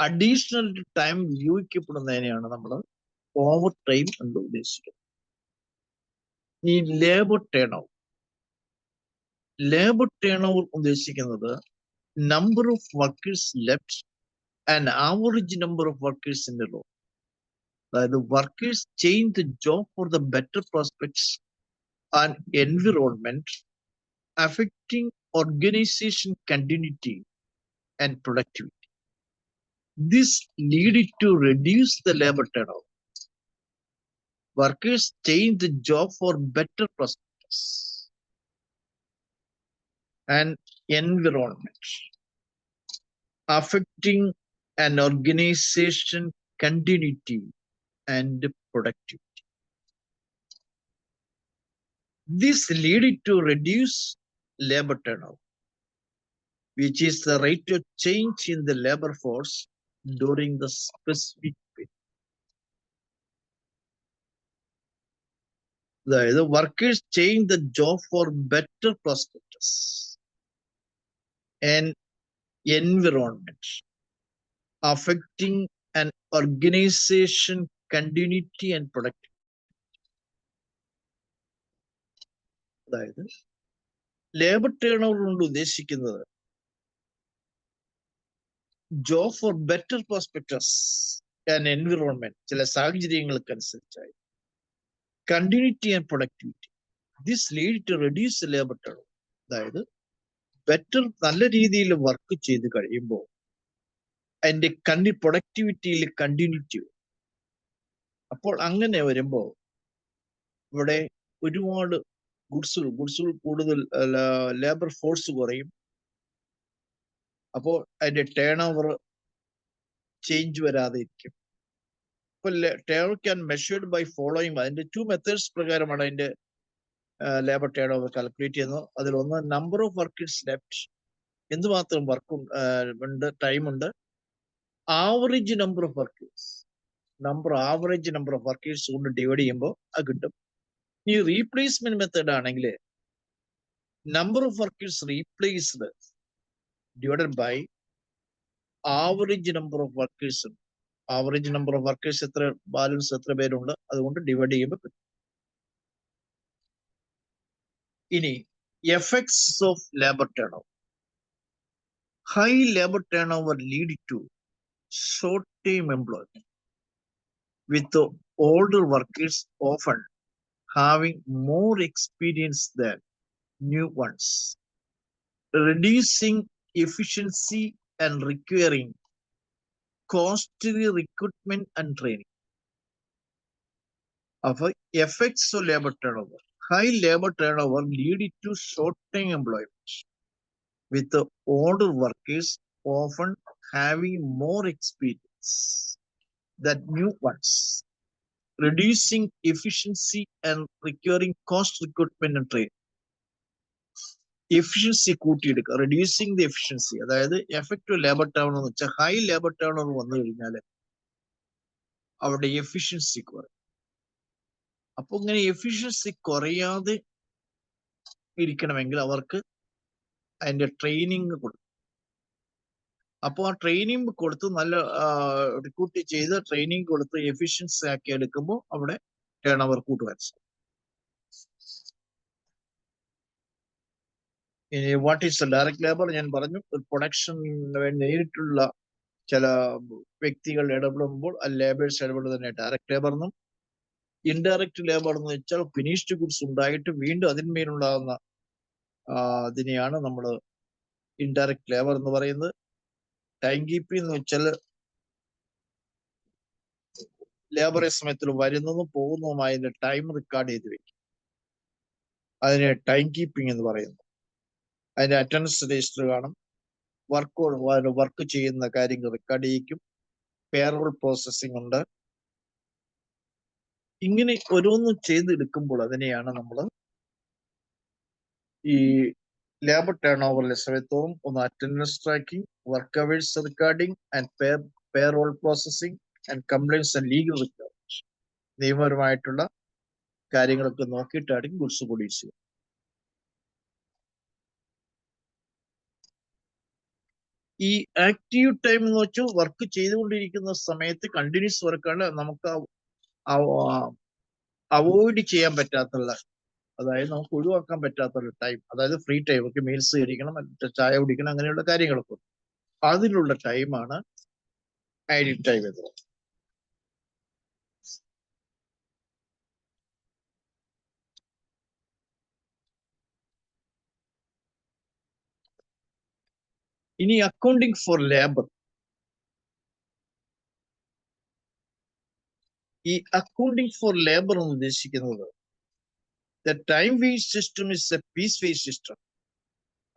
additional time ഉപയോഗിക്കപ്പെടുന്നതിനെയാണ് നമ്മൾ over time എന്ന് ഉദ്ദേശിക്കുന്നത്. ഈ ലേബർ ടേൺ ഓവർ ഉദ്ദേശിക്കുന്നത് number of workers left and average number of workers in the row. അതായത് workers change the job for the better prospects and environment, affecting organization continuity and productivity. This leaded to reduce the labor turnover. Workers change the job for better prospects and environment, affecting an organization continuity and productivity. This leaded to reduce labor turnover, which is the rate of change in the labor force during the specific period. The workers change the job for better prospects and environment, affecting an organization continuity and productivity. അതായത് labour turn over കൊണ്ട് ഉദ്ദേശിക്കുന്നത് job for better prospectus and environment, ചില സാഹചര്യങ്ങൾക്കനുസരിച്ചായി continuity and productivity. This lead to reduce labour turn over. അതായത് better, നല്ല രീതിയിൽ work ചെയ്ത് കഴിയുമ്പോൾ അതിന്റെ പ്രൊഡക്ടിവിറ്റിയിൽ കണ്ടിന്യൂറ്റി. അപ്പോൾ അങ്ങനെ വരുമ്പോൾ ഇവിടെ ഒരുപാട് ഗുഡ്സുകൾ കൂടുതൽ ലേബർ ഫോഴ്സ് കുറയും. അപ്പോൾ അതിന്റെ ടേൺ ഓവർ ചേഞ്ച് വരാതെ ഇരിക്കും. ഇപ്പൊ turn can measured by following. അതിന്റെ 2 മെത്തേഡ്സ് പ്രകാരമാണ് അതിന്റെ ലേബർ ടേൺ ഓവർ കാൽക്കുലേറ്റ് ചെയ്യുന്നത്. അതിലൊന്ന് നമ്പർ ഓഫ് വർക്കേഴ്സ് ലെഫ്റ്റ്, എന്തുമാത്രം വർക്ക് ഉണ്ട്, ടൈം ഉണ്ട്. Average number of workers, average number of workers കൊണ്ട് ഡിവൈഡ് ചെയ്യുമ്പോൾ അത് കിട്ടും. ഈ റീപ്ലേസ്മെന്റ് മെത്തേഡ് ആണെങ്കിൽ number of workers replaced divided by average number of workers. Average number of workers എത്ര, ബാലൻസ് എത്ര പേരുണ്ട്, അതുകൊണ്ട് ഡിവൈഡ് ചെയ്യുമ്പോൾ കിട്ടും. ഇനി effects of labour turn over. High labour turn over lead to short time employment with older workers often having more experience than new ones, reducing efficiency and requiring costly recruitment and training. Of effects of labor turnover. High labor turnover lead to short-term employment with the older workers often having more experience than new ones, reducing efficiency and requiring cost recruitment and training. Efficiency കൂട്ടിയെടുക്കുക, reducing the efficiency. അതായത് effective labour turn എന്ന് വെച്ചാൽ high labour turn over വന്നു കഴിഞ്ഞാൽ അവിടെ efficiency കുറയും. അപ്പൊ ഇങ്ങനെ എഫിഷ്യൻസി കുറയാതെ ഇരിക്കണമെങ്കിൽ അവർക്ക് അതിന്റെ ട്രെയിനിങ് കൊടുക്കും. അപ്പോൾ ആ ട്രെയിനിങ് കൊടുത്ത് നല്ല റിക്രൂട്ട് ചെയ്ത് ട്രെയിനിങ് കൊടുത്ത് എഫിഷ്യൻസി ആക്കി എടുക്കുമ്പോൾ അവിടെ ടേൺ ഓവർ കൂട്ടുവാൻ സാധിക്കും. ഇനി വാട്ട് ഈസ് ഡയറക്ട് ലേബർ? ഞാൻ പറഞ്ഞു, പ്രൊഡക്ഷന് വേണ്ടി നേരിട്ടുള്ള ചില വ്യക്തികൾ ഇടപെടുമ്പോൾ ആ ലേബേഴ്സ് ഇടപെടുന്നതിനെ ഡയറക്ട് ലേബർ എന്നും, ഇൻഡയറക്ട് ലേബർ എന്ന് വെച്ചാൽ ഫിനിഷ്ഡ് ഗുഡ്സ് ഉണ്ടായിട്ട് വീണ്ടും അതിന്മേലുണ്ടാകുന്ന ഇതിനെയാണ് നമ്മൾ ഇൻഡയറക്ട് ലേബർ എന്ന് പറയുന്നത്. ടൈം കീപ്പിംഗ് എന്ന് വെച്ചാൽ ലേബർ സമയത്തിൽ വരുന്നതും പോകുന്നതുമായ ടൈം റെക്കോർഡ് ചെയ്ത് വെക്കും, അതിനെ ടൈം കീപ്പിംഗ് എന്ന് പറയുന്നു. അതിന്റെ അറ്റൻഡൻസ് രജിസ്റ്റർ കാണും, വർക്ക് ചെയ്യുന്ന കാര്യങ്ങൾ റെക്കോർഡ് ചെയ്യിക്കും, പേറോൾ പ്രോസസ്സിംഗ് ഉണ്ട്. ഇങ്ങനെ ഓരോന്നും ചെയ്തെടുക്കുമ്പോൾ അതിനെയാണ് നമ്മൾ ഈ ലേബർ ടേൺ ഓവറിലെ സമയത്തോളം ഒന്ന് attendance tracking, work hours recording and payroll processing and compliance and legal requirements, നിയമപരമായിട്ടുള്ള കാര്യങ്ങളൊക്കെ നോക്കിയിട്ടായിരിക്കും ഗുഡ്സ് പ്രൊഡ്യൂസ് ചെയ്യുക. ഈ ആക്റ്റീവ് ടൈം എന്ന് വെച്ചാൽ വർക്ക് ചെയ്തുകൊണ്ടിരിക്കുന്ന സമയത്ത് കണ്ടിന്യൂസ് വർക്കാണ് നമുക്ക് അവോയ്ഡ് ചെയ്യാൻ പറ്റാത്തുള്ള, അതായത് നമുക്ക് ഒഴിവാക്കാൻ പറ്റാത്തുള്ള ടൈം, അതായത് ഫ്രീ ടൈം. ഒക്കെ മീൽസ് കഴിക്കണം, ചായ കുടിക്കണം, അങ്ങനെയുള്ള കാര്യങ്ങളൊക്കെ അതിലുള്ള ടൈമാണ് ഐഡിയൽ ടൈം എന്ന് പറയുന്നത്. ഇനി അക്കൗണ്ടിങ് ഫോർ ലേബർ. ഈ അക്കൗണ്ടിങ് ഫോർ ലേബർ എന്ന് ഉദ്ദേശിക്കുന്നത് the time wage system is a piece wage system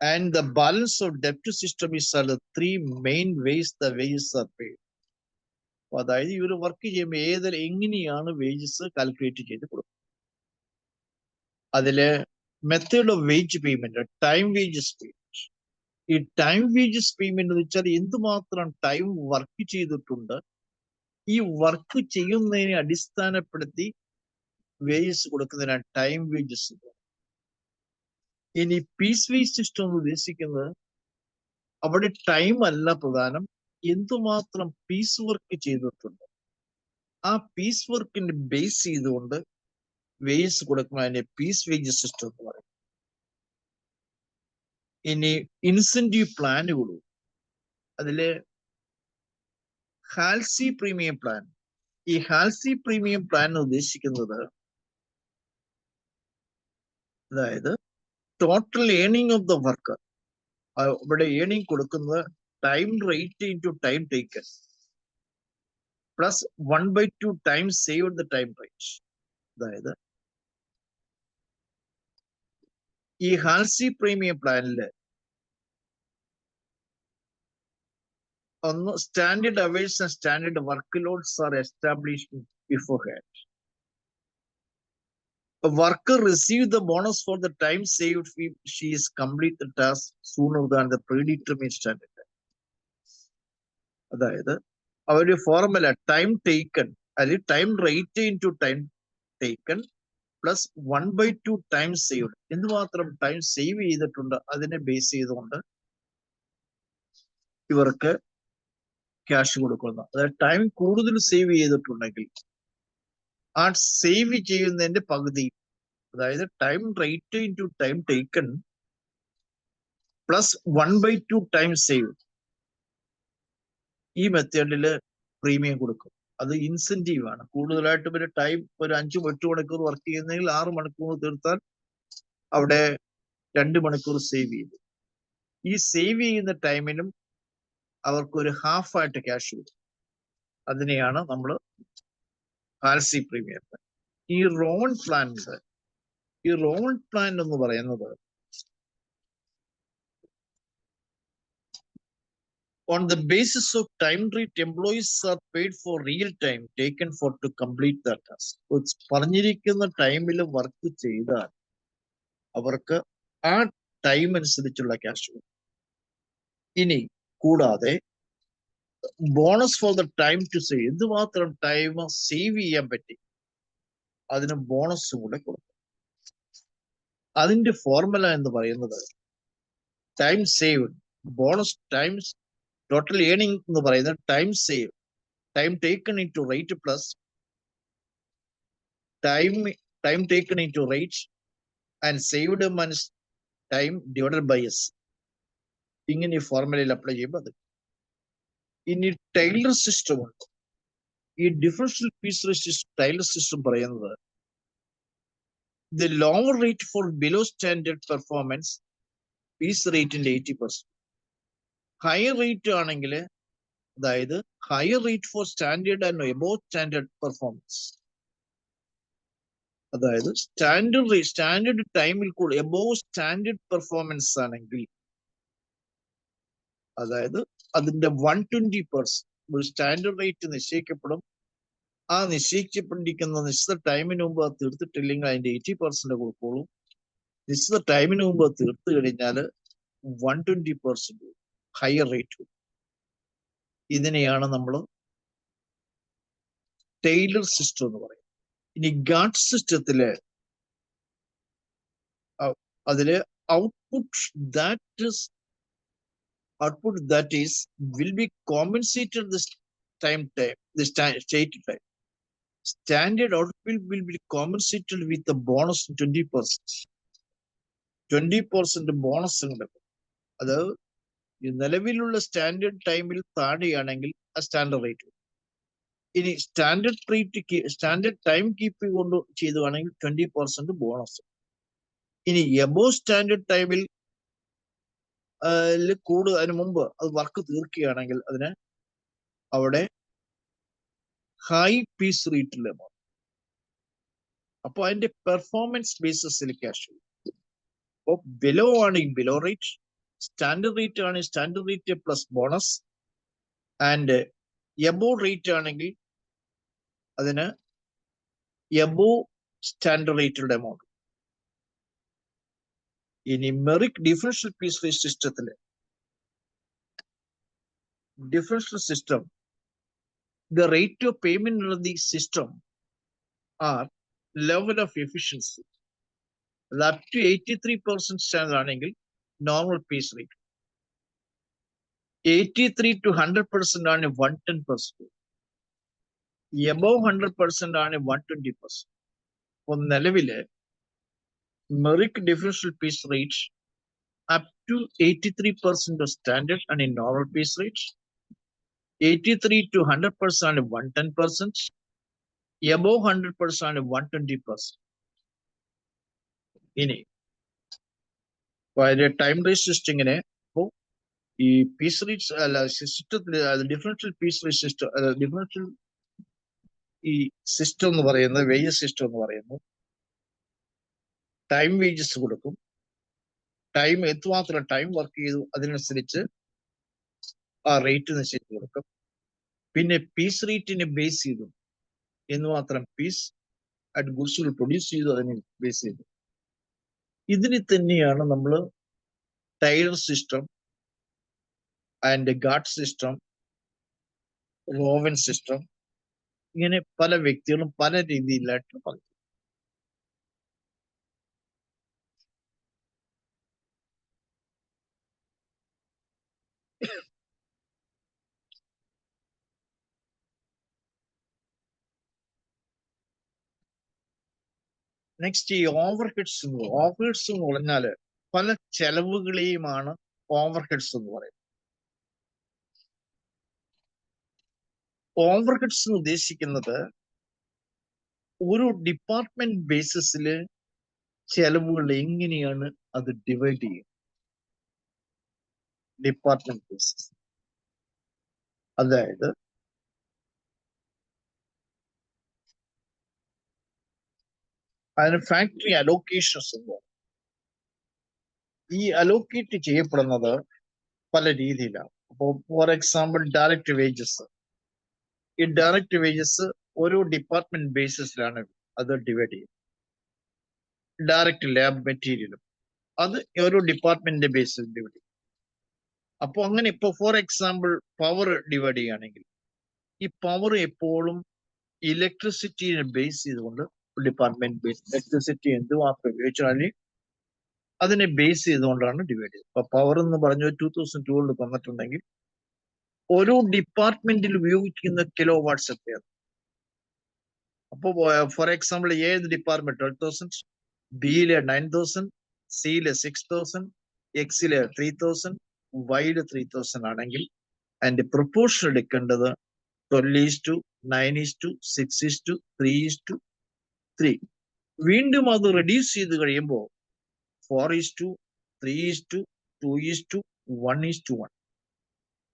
and the balance of debt system is the 3 main ways the wages are paid. അതായത് ഇവർ work ചെയ്യുമ്പോൾ എങ്ങനെയാണ് വേജസ് കാൽക്കുലേറ്റ് ചെയ്ത് കൊടുക്കുക. അതില് method of wage payment, time wages payment. ഈ time wages payment എന്ന് വെച്ചാൽ എന്തുമാത്രം ടൈം വർക്ക് ചെയ്തിട്ടുണ്ട്, ഈ വർക്ക് ചെയ്യുന്നതിനെ അടിസ്ഥാനപ്പെടുത്തി വേജസ് കൊടുക്കുന്നതിനാണ് ടൈം വേജസ്. ഇനി പീസ് വേജ് സിസ്റ്റം എന്ന് ഉദ്ദേശിക്കുന്നത് അവിടെ ടൈം അല്ല പ്രധാനം, എന്തുമാത്രം പീസ് വർക്ക് ചെയ്തിട്ടുണ്ട്, ആ പീസ് വർക്കിന്റെ ബേസ് ചെയ്തുകൊണ്ട് വേജസ് കൊടുക്കുമ്പോൾ അതിനെ പീസ് വേജസ് സിസ്റ്റം എന്ന് പറയും. ഇനി ഇൻസെന്റീവ് പ്ലാനുകളും, അതില് ഹാൽസി പ്രീമിയം പ്ലാൻ. ഈ ഹാൽസി പ്രീമിയം പ്ലാൻ ഉദ്ദേശിക്കുന്നത് അതായത് total earning of the worker. ഇവിടെ ഏണിംഗ് കൊടുക്കുന്നത് time rate into time taken plus 1/2 times saved the time rate. അതായത് ഈ ഹാൽസി പ്രീമിയം പ്ലാനിൽ ഒന്ന് standard hours and standard work loads are established beforehand. A worker received the bonus for the time saved if she is complete the task sooner than the predetermined standard time. അതായത് അവരുടെ formula time taken അല്ലെങ്കിൽ time rate into time taken plus 1/2 time saved. എന്തുമാത്രം time save ചെയ്തിട്ടുണ്ട് അതിനെ base ചെയ്തുകൊണ്ട് ഇവർക്ക് cash കൊടുക്കുന്നു. അതായത് ടൈം കൂടുതൽ സേവ് ചെയ്തിട്ടുണ്ടെങ്കിൽ ആ സേവ് ചെയ്യുന്നതിന്റെ പകുതി, അതായത് time rate into time taken plus 1/2 time save, ഈ മെത്തേഡില് പ്രീമിയം കൊടുക്കും. അത് ഇൻസെന്റീവ് ആണ്. കൂടുതലായിട്ട് ഒരു ടൈം ഒരു 5-8 മണിക്കൂർ വർക്ക് ചെയ്യുന്നെങ്കിൽ 6 മണിക്കൂർ തീർത്താൽ അവിടെ 2 മണിക്കൂർ സേവ് ചെയ്തു. ഈ സേവ് ചെയ്യുന്ന ടൈമിനും അവർക്കൊരു ഹാഫായിട്ട് ക്യാഷ് കൊടുക്കും. അതിനെയാണ് നമ്മൾ ഹാൽസി പ്രീമിയം പ്ലാൻ. ഈ റോൺ പ്ലാൻ എന്ന് പറയുന്നത് on the basis of time rate, employees are paid for real time taken for to complete the task. പറഞ്ഞിരിക്കുന്ന ടൈമിൽ വർക്ക് ചെയ്താൽ അവർക്ക് ആ ടൈം അനുസരിച്ചുള്ള ക്യാഷ് കൊടുക്കും. ഇനി കൂടാതെ bonus for the time to save, എന്തുമാത്രം ടൈം സേവ് ചെയ്യാൻ പറ്റി അതിന് ബോണസ് കൂടെ കൊടുക്കും. അതിന്റെ ഫോർമുല എന്ന് പറയുന്നത് time save bonus times total earning എന്ന് പറയുന്നത് time save time taken into rate plus time taken into rate and saved months time divided by S. ഇങ്ങനെ ഈ ഫോർമുലയിൽ അപ്ലൈ ചെയ്യുമ്പോൾ അത്. ഇനി ടൈലർ സിസ്റ്റം ഉണ്ട്. ഈ differential piece rate Taylor system പറയുന്നത് the lower rate for below standard performance piece റേറ്റിന്റെ 80%. ഹയർ റേറ്റ് ആണെങ്കിൽ, അതായത് higher rate for standard and above standard performance, അതായത് സ്റ്റാൻഡേർഡ് ടൈമിൽ കൂടെ എബോവ് സ്റ്റാൻഡേർഡ് പെർഫോമൻസ് ആണെങ്കിൽ, അതായത് അതിന്റെ 120% ഒരു സ്റ്റാൻഡേർഡ് റേറ്റ് നിശ്ചയിക്കപ്പെടും. ആ നിശ്ചയിക്കപ്പെട്ടിരിക്കുന്ന നിശ്ചിത ടൈമിന് മുമ്പ് അത് തീർത്തിട്ടില്ലെങ്കിൽ അതിന്റെ 80% കൊടുക്കുള്ളൂ. നിശ്ചിത ടൈമിന് മുമ്പ് അത് തീർത്തു കഴിഞ്ഞാൽ 120% ഹയർ റേറ്റ്. ഇതിനെയാണ് നമ്മൾ ടൈലർ സിസ്റ്റം എന്ന് പറയുന്നത്. ഇനി ഗാർഡ് സിസ്റ്റത്തില് അതില് output that is will be compensated this state time. Standard output will be compensated with the bonus 20%. 20% bonus ഉണ്ട്. അത് നിലവിലുള്ള സ്റ്റാൻഡേർഡ് ടൈമിൽ താഴെയാണെങ്കിൽ ആ സ്റ്റാൻഡേർഡ് റേറ്റ്. ഇനി സ്റ്റാൻഡേർഡ് ടൈം കീപ്പ് കൊണ്ട് ചെയ്തുവാണെങ്കിൽ 20% ബോണസ്. ഇനി എബോവ് സ്റ്റാൻഡേർഡ് ടൈമിൽ അതിന് മുമ്പ് അത് വർക്ക് തീർക്കുകയാണെങ്കിൽ അതിന് അവിടെ ഹൈ പീസ് റേറ്റിൽ എമൗണ്ട്. അപ്പൊ അതിന്റെ പെർഫോമൻസ് ബേസിസിൽ ക്യാഷ്. അപ്പൊ ബിലോ ആണെങ്കിൽ ബിലോ റേറ്റ്, സ്റ്റാൻഡേർഡ് റേറ്റ് ആണെങ്കിൽ standard rate plus bonus, and above rate ആണെങ്കിൽ അതിന് എബോവ് സ്റ്റാൻഡേർഡ് റേറ്റുകളുടെ എമൗണ്ട്. ഇനി മെറിക് ഡിഫറൻഷ്യൽ പീസ് റേറ്റ് സിസ്റ്റത്തില് differential system, the rate of payment of the system are level of efficiency. Up to 83% standard ആണെങ്കിൽ normal piece rate. 83 to 100% ആണ് 110%. Above 100% ആണ് 120%. അപ്പൊ നിലവില് Merrick differential piece rate up to 83% of standard and in normal piece rate, 83 to 100% 110%, above 100% 120%. ഇനി time rate സിസ്റ്റിങ്ങിനെ ഈ piece rates അല്ല സിസ്റ്റത്തിൽ differential piece rate system differential ഈ സിസ്റ്റം എന്ന് പറയുന്നത് വേജസ് സിസ്റ്റം എന്ന് പറയുന്നത് ടൈം വേജസ് കൊടുക്കും. ടൈം എത്രമാത്രം ടൈം വർക്ക് ചെയ്തു അതിനനുസരിച്ച് ആ റേറ്റ് നിശ്ചയിച്ച് കൊടുക്കും. പിന്നെ പീസ് റേറ്റിനെ ബേസ് ചെയ്തു എന്തുമാത്രം പീസ് ആയിട്ട് ഗുഡ്സുകൾ പ്രൊഡ്യൂസ് ചെയ്തു അതിനെ ബേസ് ചെയ്തു. ഇതിന് തന്നെയാണ് നമ്മൾ Taylor system and Gantt system, Rowan system, ഇങ്ങനെ പല വ്യക്തികളും പല രീതിയിലായിട്ട് പറയും. നെക്സ്റ്റ് ഈ ഓവർഹെഡ്സ് എന്ന് പറഞ്ഞാല് പല ചെലവുകളെയുമാണ് ഓവർഹെഡ്സ് എന്ന് പറയുന്നത്. ഓവർഹെഡ്സ് എന്ന് ഉദ്ദേശിക്കുന്നത് ഒരു ഡിപ്പാർട്ട്മെന്റ് ബേസിസിൽ ചെലവുകൾ എങ്ങനെയാണ് അത് ഡിവൈഡ് ചെയ്യുക. ഡിപ്പാർട്ട്മെന്റ് ബേസിസ്, അതായത് അതിന് ഫാക്ടറി അലോക്കേഷൻസ് എന്ന് പറയും. ഈ അലോക്കേറ്റ് ചെയ്യപ്പെടുന്നത് പല രീതിയിലാണ്. അപ്പോൾ ഫോർ എക്സാമ്പിൾ ഡയറക്റ്റ് വേജസ്. ഈ ഡയറക്റ്റ് വേജസ് ഓരോ ഡിപ്പാർട്ട്മെന്റ് ബേസിസിലാണ് അത് ഡിവൈഡ് ചെയ്യുന്നത്. ഡയറക്റ്റ് ലാബ് മെറ്റീരിയലും അത് ഓരോ ഡിപ്പാർട്ട്മെന്റിന്റെ ബേസിൽ ഡിവൈഡ് ചെയ്യും. അപ്പോൾ അങ്ങനെ ഇപ്പൊ ഫോർ എക്സാമ്പിൾ പവർ ഡിവൈഡ് ചെയ്യുകയാണെങ്കിൽ ഈ പവർ എപ്പോഴും ഇലക്ട്രിസിറ്റിയെ ബേസ് ചെയ്തുകൊണ്ട് ഡിപ്പാർട്ട്മെന്റ് ബേസ് ഇലക്ട്രിസിറ്റി എന്തുമാത്രം ഉപയോഗിച്ചാൽ അതിനെ ബേസ് ചെയ്തുകൊണ്ടാണ് ഡിവൈഡ് ചെയ്യുന്നത്. ഇപ്പൊ പവർ എന്ന് പറഞ്ഞ 2012 തന്നിട്ടുണ്ടെങ്കിൽ ഓരോ ഡിപ്പാർട്ട്മെന്റിൽ ഉപയോഗിക്കുന്ന കിലോ വാട്ട്സ് എത്രയാണ്. അപ്പോൾ ഫോർ എക്സാമ്പിൾ ഏത് ഡിപ്പാർട്ട്മെന്റ് 12,000, ബിയിലെ 9,000, സിയിലെ 6,000, എക്സിലെ 3,000, വൈയിലെ 3,000 ആണെങ്കിൽ അതിന്റെ പ്രൊപ്പോർഷൻ എടുക്കേണ്ടത് 12:9:6:3:3. വീണ്ടും അത് റെഡ്യൂസ് ചെയ്ത് കഴിയുമ്പോൾ 4:3:2:1:1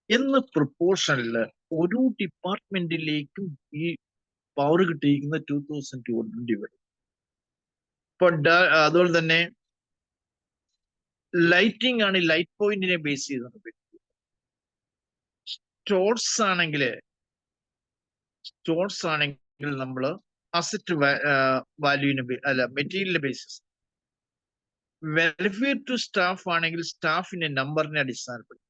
എന്ന പ്രൊപ്പോർഷനിൽ ഒരു ഡിപ്പാർട്ട്മെന്റിലേക്കും ഈ പവർ കിട്ടിയിരിക്കുന്ന 2002 ഡിവൈഡ്. ഇപ്പൊ അതുപോലെ തന്നെ ലൈറ്റിംഗ് ആണ്, ലൈറ്റ് പോയിന്റിനെ ബേസ് ചെയ്താണ്. സ്റ്റോർസ് ആണെങ്കിൽ നമ്മൾ അസറ്റ് വാല്യൂവിന് അല്ല material basis. Welfare to staff ആണെങ്കിൽ സ്റ്റാഫിന്റെ നമ്പറിനെ അടിസ്ഥാനപ്പെടുത്തി.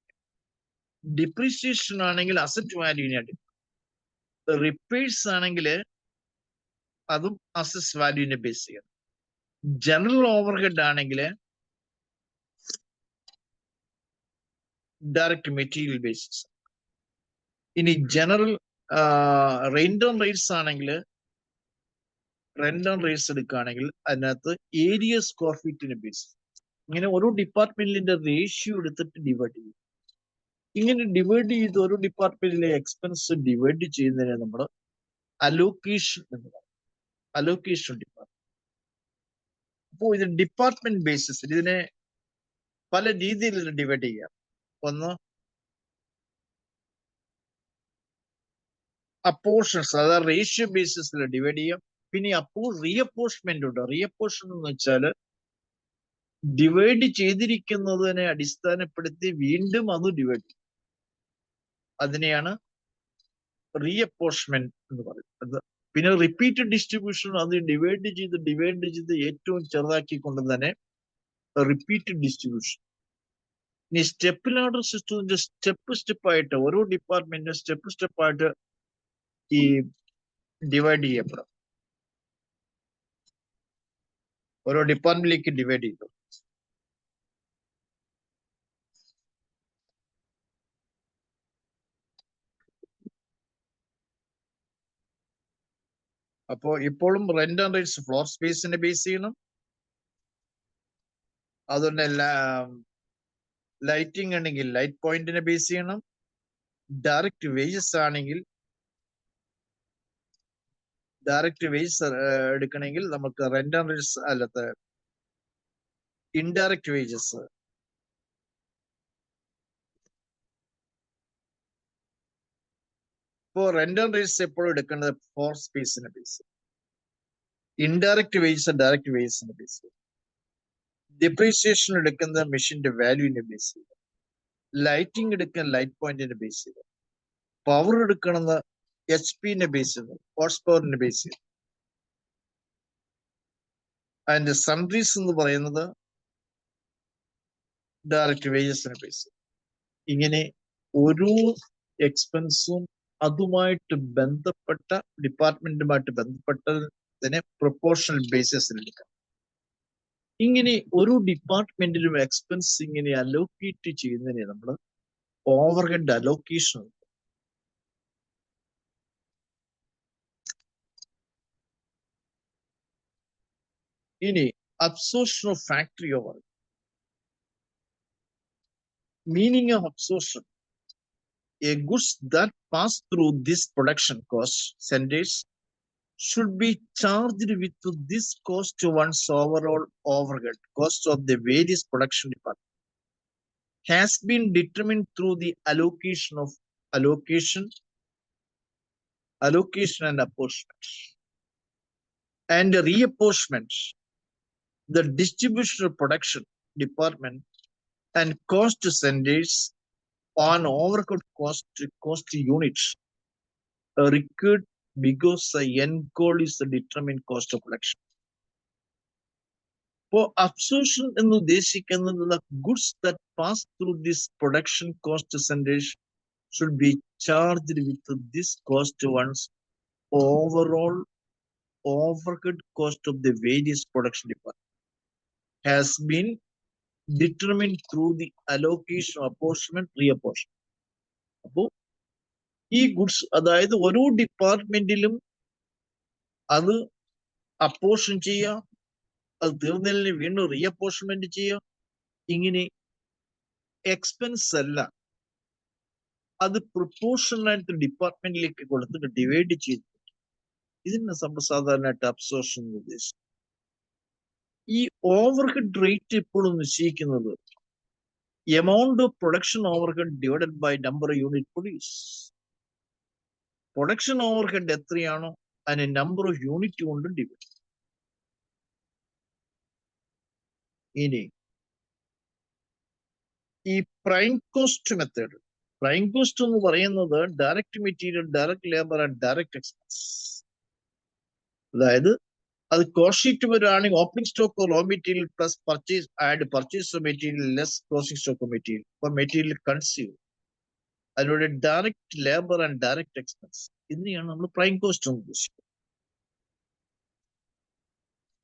ഡിപ്രീസിയേഷൻ ആണെങ്കിൽ അസറ്റ് വാല്യൂവിനെ അടിസ്ഥാനം. റിപ്പേഴ്സ് ആണെങ്കിൽ അതും അസറ്റ് വാല്യൂവിനെ ബേസ് ചെയ്യണം. ജനറൽ ഓവർഹെഡ് ആണെങ്കിൽ ഡയറക്റ്റ് മെറ്റീരിയൽ ബേസിസ്. ഇനി ജനറൽ റെന്റ് ഓൺ റേറ്റ്സ് ആണെങ്കിൽ റെന്റ് ഓൺ റേറ്റ്സ് എടുക്കുകയാണെങ്കിൽ അതിനകത്ത് ഏരിയ സ്ക്വയർ ഫീറ്റിന് ബേസ്. ഇങ്ങനെ ഓരോ ഡിപ്പാർട്ട്മെന്റിന്റെ റേഷ്യോ എടുത്തിട്ട് ഡിവൈഡ് ചെയ്യും. ഇങ്ങനെ ഡിവൈഡ് ചെയ്ത് ഓരോ ഡിപ്പാർട്ട്മെന്റിലെ എക്സ്പെൻസ് ഡിവൈഡ് ചെയ്യുന്നതിനെ നമ്മൾ അലോക്കേഷൻ എന്ന് പറയും. Allocation department. അപ്പോൾ ഇത് ഡിപ്പാർട്ട്മെന്റ് ബേസിസിൽ ഇതിനെ പല രീതിയിൽ ഡിവൈഡ് ചെയ്യാം. ഒന്ന് അപ്പോർഷൻസ്, അതായത് റേഷ്യോ ബേസിസിൽ ഡിവൈഡ് ചെയ്യാം. പിന്നെ റീഅപ്പോർഷൻമെന്റ് ഉണ്ട്. റീഅപ്പോർഷൻ എന്ന് വെച്ചാൽ ഡിവൈഡ് ചെയ്തിരിക്കുന്നതിനെ അടിസ്ഥാനപ്പെടുത്തി വീണ്ടും അത് ഡിവൈഡ് ചെയ്യും. അതിനെയാണ് റീഅപ്പോർഷൻമെന്റ് എന്ന് പറയുന്നത്. പിന്നെ റിപ്പീറ്റഡ് ഡിസ്ട്രിബ്യൂഷൻ, അത് ഡിവൈഡ് ചെയ്ത് ഏറ്റവും ചെറുതാക്കിക്കൊണ്ട് തന്നെ റിപ്പീറ്റഡ് ഡിസ്ട്രിബ്യൂഷൻ. ഇനി സ്റ്റെപ്പ് ലാഡർ സിസ്റ്റത്തിന്റെ സ്റ്റെപ്പായിട്ട് ഓരോ ഡിപ്പാർട്ട്മെന്റും സ്റ്റെപ്പായിട്ട് ഈ ഡിവൈഡ് ചെയ്യപ്പെടും. ഓരോ ഡിപ്പാർട്ട്മെന്റിലേക്ക് ഡിവൈഡ് ചെയ്തു. അപ്പോ ഇപ്പോഴും റെന്റ് ആൻഡ് റേറ്റ്സ് ഫ്ലോർ സ്പേസിനെ ബേസ് ചെയ്യണം. അതുകൊണ്ട് ലൈറ്റിംഗ് ആണെങ്കിൽ ലൈറ്റ് പോയിന്റിനെ ബേസ് ചെയ്യണം. ഡയറക്റ്റ് വേജസ് ആണെങ്കിൽ ഡയറക്റ്റ് വേജസ് എടുക്കണമെങ്കിൽ നമുക്ക് റെന്റ് ആൻഡ് റേറ്റ്സ് അല്ലാത്ത indirect wages For rent and rates, for space in a base. Indirect wages and direct wages in a base. Depreciation the machine value in a base. Lighting light point in a base. Power the HP in a base. Horsepower in a base. And the sundries in the direct wages in a base. ഇങ്ങനെ ഒരു എക്സ്പെൻസും അതുമായിട്ട് ബന്ധപ്പെട്ട ഡിപ്പാർട്ട്മെന്റുമായിട്ട് ബന്ധപ്പെട്ടതിനെ proportional ബേസിസിൽ എടുക്കാം. ഇങ്ങനെ ഒരു ഡിപ്പാർട്ട്മെന്റിലും expense ഇങ്ങനെ allocate ചെയ്യുന്നതിനെ നമ്മൾ ഓവർഹെഡ് അലോക്കേഷൻ. ഇനി absorption of factory over. Meaning of absorption: a goods that pass through this production cost centers should be charged with this cost to one's overall overhead cost of the various production departments has been determined through the allocation and apportionment and reapportionment. The distribution of production department and cost centers on overhead cost units required because the end goal is the determined cost of production. For absorption in the goods that pass through this production cost centers should be charged with this cost to one's overall overhead cost of the various production departments has been determined through the allocation, apportionment, reapportionment. അപ്പോൾ ഈ goods, അതായത് ഓരോ ഡിപ്പാർട്ട്മെന്റിലും അത് apportion ചെയ്യുക, അത് തീർന്നതിന് വീണ്ടും റീഅപ്പോർഷൻമെന്റ് ചെയ്യുക. ഇങ്ങനെ എക്സ്പെൻസ് അല്ല, അത് പ്രൊപ്പോർഷണലായിട്ട് ഡിപ്പാർട്ട്മെന്റിലേക്ക് കൊടുത്തിട്ട് ഡിവൈഡ് ചെയ്ത് ഇതിന് സാധാരണയായിട്ട് അബ്സോർപ്ഷൻ എന്ന് ഉദ്ദേശിച്ചു. ഈ ഓവർഹെഡ് റേറ്റ് എപ്പോഴും നിശ്ചയിക്കുന്നത് amount of production overhead divided by number of unit produce. Production overhead എത്രയാണോ അതിനെ നമ്പർ ഓഫ് യൂണിറ്റ് കൊണ്ട് ഡിവൈഡ്. ഇനി ഈ prime cost method, prime cost എന്ന് പറയുന്നത് direct material, direct labour and direct expense. അതായത് അത് കോസ്റ്റ് ഷീറ്റ് വരുവാണെങ്കിൽ opening stock raw material plus purchase add purchase material less closing stock material for material consume. അതിലൂടെ direct labour and direct expense എന്നിവയാണ് നമ്മൾ prime cost എന്ന് ഉദ്ദേശിക്കുന്നത്.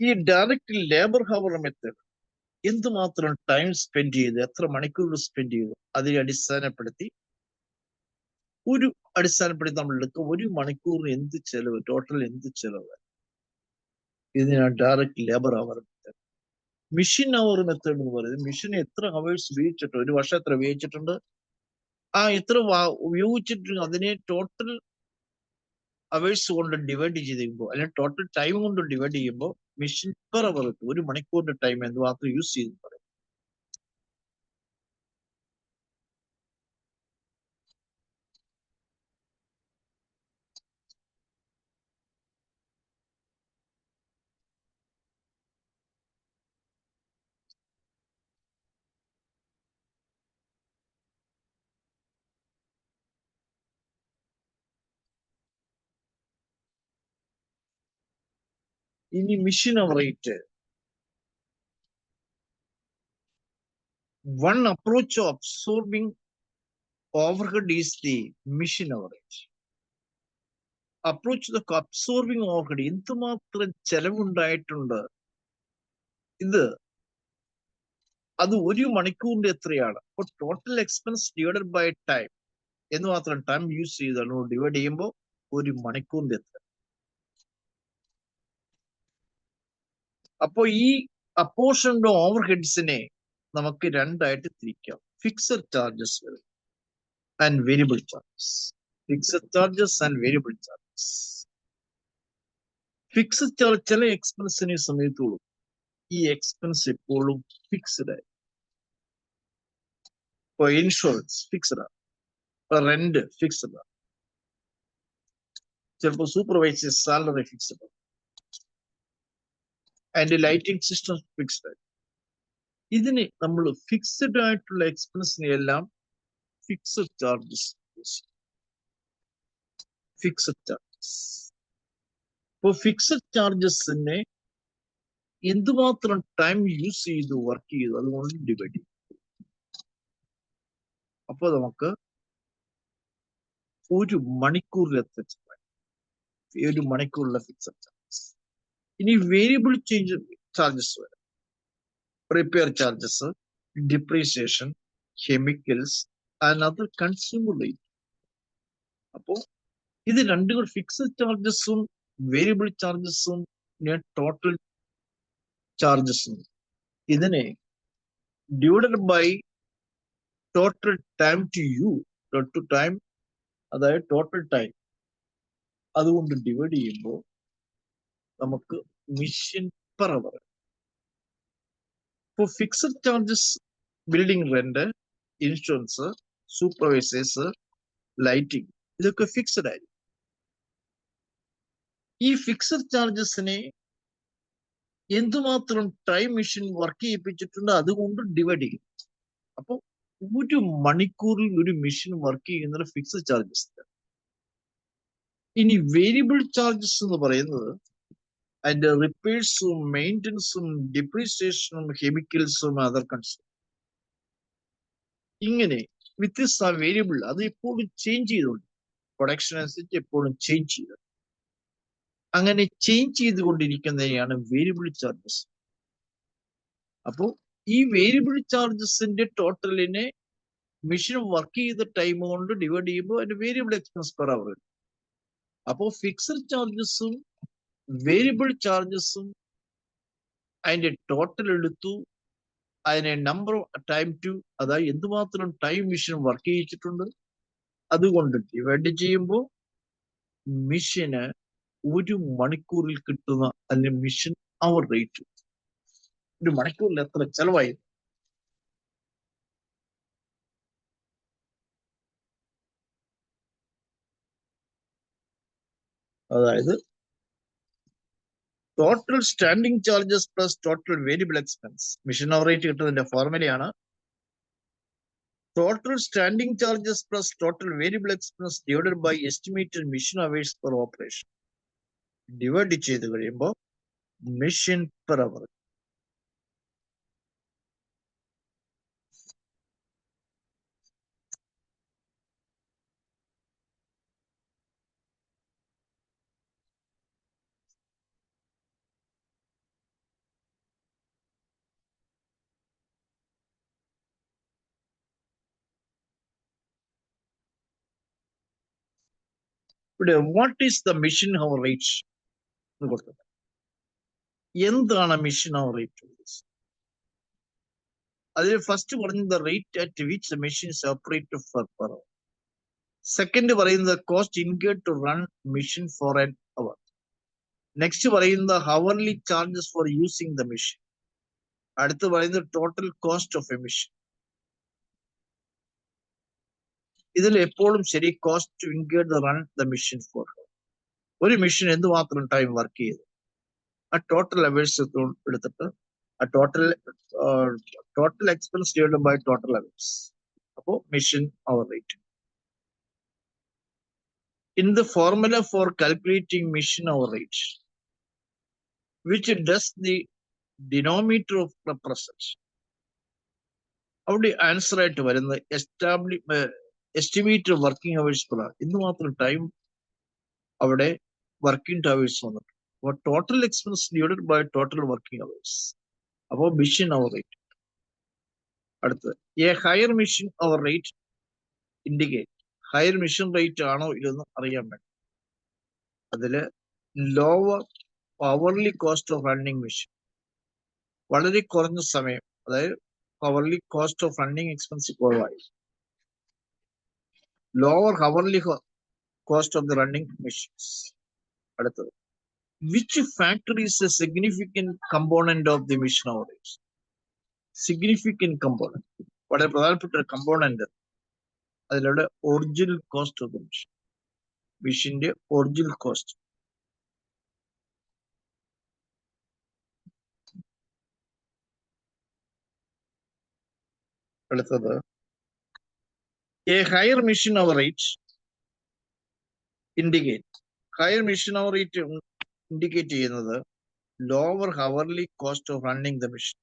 ഈ direct labour hour method എന്തുമാത്രം ടൈം സ്പെൻഡ് ചെയ്ത്, എത്ര മണിക്കൂർ സ്പെൻഡ് ചെയ്തു, അതിനെ അടിസ്ഥാനപ്പെടുത്തി നമ്മൾ എടുക്കുക. ഒരു മണിക്കൂറിന് എന്ത് ചെലവ്, ടോട്ടൽ എന്ത് ചെലവ്, ഇതിനാണ് direct labour hour method. Machine hour method എന്ന് പറയുന്നത് മെഷീൻ എത്ര അവേഴ്സ് ഉപയോഗിച്ചിട്ടുണ്ട്, ഒരു വർഷം എത്ര ഉപയോഗിച്ചിട്ടുണ്ട്, ആ എത്ര ഉപയോഗിച്ചിട്ടുണ്ട് അതിനെ ടോട്ടൽ അവേഴ്സ് കൊണ്ട് ഡിവൈഡ് ചെയ്ത് കഴിയുമ്പോൾ, അല്ലെങ്കിൽ ടോട്ടൽ ടൈം കൊണ്ട് ഡിവൈഡ് ചെയ്യുമ്പോൾ മെഷീൻ പെർ അവർ, ഒരു മണിക്കൂറിന്റെ ടൈം എന്തുമാത്രം യൂസ് ചെയ്ത് പറയും. ഇനി machine hour rate. One approach of absorbing overhead is the mission average. Approach the absorbing overhead എന്തുമാത്രം ചെലവുണ്ടായിട്ടുണ്ട്, അത് ഒരു മണിക്കൂറിന്റെ എത്രയാണ്, അപ്പോൾ total expense divided by time എന്ന് മാത്രം ടൈം യൂസ് ചെയ്താണ് ഡിവൈഡ് ചെയ്യുമ്പോൾ ഒരു മണിക്കൂറിന്റെ എത്ര. അപ്പോൾ ഈ അപ്പോർഷൻഡ് ഓവർഹെഡ്സിനെ നമുക്ക് രണ്ടായിട്ട് തിരിക്കാം. Fixed charges and variable charges. Fixed charges and variable charges. Fixed charge ചില എക്സ്പെൻസിനെ സമയത്തുള്ളൂ. ഈ എക്സ്പെൻസ് എപ്പോഴും ഫിക്സ്ഡ് ആയി. ഇപ്പൊ ഇൻഷുറൻസ് ഫിക്സ്ഡ് ആണ്, ഇപ്പൊ റെന്റ് ഫിക്സ്ഡ് ആണ്, ചിലപ്പോൾ supervisor salary fixed and lighting system fixed. ഇതിന് നമ്മൾ ഫിക്സ്ഡ് ആയിട്ടുള്ള എക്സ്പെൻസിനെ എല്ലാം ഫിക്സ്ഡ് ചാർജസ്. Fixed charges. ഇപ്പോൾ ഫിക്സ്ഡ് ചാർജസിനെ എന്തുമാത്രം ടൈം യൂസ് ചെയ്തു വർക്ക് ചെയ്തു അതുകൊണ്ട് ഡിവൈഡ് ചെയ്യും. അപ്പൊ നമുക്ക് ഒരു മണിക്കൂറിലെത്ത ഒരു മണിക്കൂറിലെ ഫിക്സഡ് ചാർജസ്. ഇനി വേരിയബിൾ ചേഞ്ച് ചാർജസ് വരാം. Repair charges, depreciation, chemicals and other consumer rate. അപ്പോ ഇത് രണ്ടും കൂടി ഫിക്സഡ് ചാർജസും വേരിയബിൾ ചാർജസും ടോട്ടൽ ചാർജസും ഇതിനെ divided by total time to you time, അതായത് ടോട്ടൽ ടൈം അതുകൊണ്ട് ഡിവൈഡ് ചെയ്യുമ്പോൾ നമുക്ക് മിഷൻ പെർ അവർ. ഇപ്പോൾ fixed charges building rent, insurance, supervisors, lighting ഇതൊക്കെ ഫിക്സഡ് ആയിരിക്കും. ഈ ഫിക്സഡ് ചാർജസിനെ എന്തുമാത്രം ടൈം മെഷീൻ വർക്ക് ചെയ്യിപ്പിച്ചിട്ടുണ്ട് അതുകൊണ്ട് ഡിവൈഡ് ചെയ്യും. അപ്പോൾ ഒരു മണിക്കൂറിൽ ഒരു മെഷീൻ വർക്ക് ചെയ്യുന്ന ഫിക്സഡ് ചാർജസ്. ഇനി വേരിയബിൾ ചാർജസ് എന്ന് പറയുന്നത് അതിന്റെ റിപ്പയർസും മെയിൻ്റനൻസും ഡിപ്രീസിയേഷനും കെമിക്കൽസും അതർ കൺസ്യൂം ഇങ്ങനെ വ്യത്യസ്ത വേരിയബിൾ അത് എപ്പോഴും ചേഞ്ച് ചെയ്തുകൊണ്ട് പ്രൊഡക്ഷൻ അനുസരിച്ച് എപ്പോഴും ചേഞ്ച് ചെയ്ത് അങ്ങനെ ചേഞ്ച് ചെയ്തുകൊണ്ടിരിക്കുന്നതിനെയാണ് വേരിയബിൾ ചാർജസ്. അപ്പോൾ ഈ വേരിയബിൾ ചാർജസിന്റെ ടോട്ടലിനെ മെഷീൻ വർക്ക് ചെയ്ത ടൈം കൊണ്ട് ഡിവൈഡ് ചെയ്യുമ്പോൾ അതിന്റെ വേരിയബിൾ എക്സ്പെൻസ് പെർ അവർ. അപ്പോൾ ഫിക്സഡ് ചാർജസും വേരിയബിൾ ചാർജസും അതിന്റെ ടോട്ടൽ എടുത്തു, അതിനെ നമ്പർ ഓഫ് ടൈം ടു, അതായത് എന്തുമാത്രം ടൈം മെഷീൻ വർക്ക് ചെയ്യിച്ചിട്ടുണ്ട് അതുകൊണ്ട് ഡിവൈഡ് ചെയ്യുമ്പോൾ മെഷീന് ഒരു മണിക്കൂറിൽ കിട്ടുന്ന അല്ലെങ്കിൽ മെഷീൻ അവർ റേറ്റ്. ഒരു മണിക്കൂറിൽ എത്ര ചെലവായി? അതായത് total standing charges plus total variable expense. Machine hour rate കിട്ടുന്നതിന്റെ ഫോർമുലയാണ് total standing charges plus total variable expense divided by estimated machine hours per operation. Divide ചെയ്ത് കഴിയുമ്പോൾ മെഷീൻ പെർ അവർ. ഇവിടെ what is the machine hour rate എന്ന് കൊടുത്തത്. എന്താണ് machine hour rate? അതിൽ first പറയുന്നത് rate at which machine operate per hour. Second പറയുന്നത് cost incurred to run machine for an hour. Next പറയുന്നത് hourly charges for using the machine. അടുത്ത് പറയുന്നത് total cost of a machine. ഇതിൽ എപ്പോഴും ശരി cost to incurred run the machine for. ഒരു machine എന്തുമാത്രം time work ചെയ്തു ആ ടോട്ടൽ അവേഴ്സ് എടുത്തിട്ട് ആ total expense divided by total hours. അപ്പോൾ machine hour rate. In the formula for calculating machine hour rate, which does the denominator of represent, അവിടെ answer ആയിട്ട് വരുന്നത് estimate working hours per hour. ഇന്ന് മാത്രം time അവിടെ working hours വന്നിട്ട് അപ്പോൾ total expense divided by total working hours. അപ്പോൾ machine hour rate. അടുത്തത് a higher machine hour rate indicate higher machine rate ആണോ ഇല്ലെന്ന് അറിയാൻ വേണ്ടി. അതില് lower hourly cost of running machine, വളരെ കുറഞ്ഞ സമയം, അതായത് hourly cost of running expense കുറവായി. Lower hourly cost of the running machines. അടുത്തത് which factor is a significant component of the machine hour rate. Significant component, വളരെ പ്രധാനപ്പെട്ട ഒരു component. അതിലൂടെ original cost of the machine. മെഷീന്റെ original cost. അടുത്തത് a higher machine hour rate indicate. Higher machine hour rate indicate ചെയ്യുന്നത് lower hourly cost of running the machine.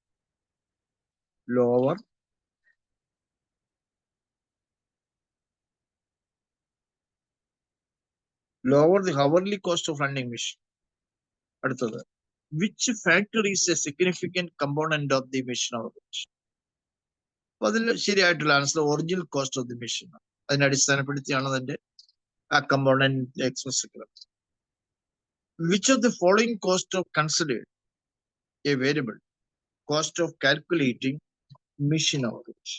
Lower the hourly cost of running machine. അടുത്തത് which factor is a significant component of the machine hourage? അപ്പൊ അതിൽ ശരിയായിട്ടുള്ള answer original cost of the machine. അതിനെ അടിസ്ഥാനപ്പെടുത്തിയാണ് അതിന്റെ ആ component express. Which of the following cost of considered A variable cost of calculating machine hourage?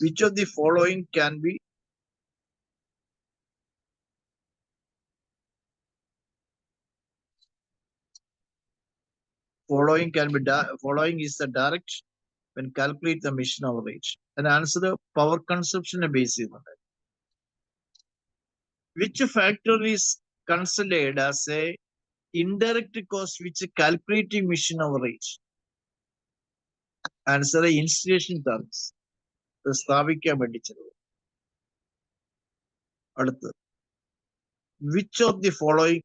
Which of the following can be following is the direct when calculate the machine hourage? And answer the power consumption base ചെയ്യുന്നുണ്ട്. Which factor is considered as a indirect cost which calculating machine hourage? Answer the installation charges. സ്ഥാപിക്കാൻ വേണ്ടി ചെലവ്. അടുത്ത് which of the following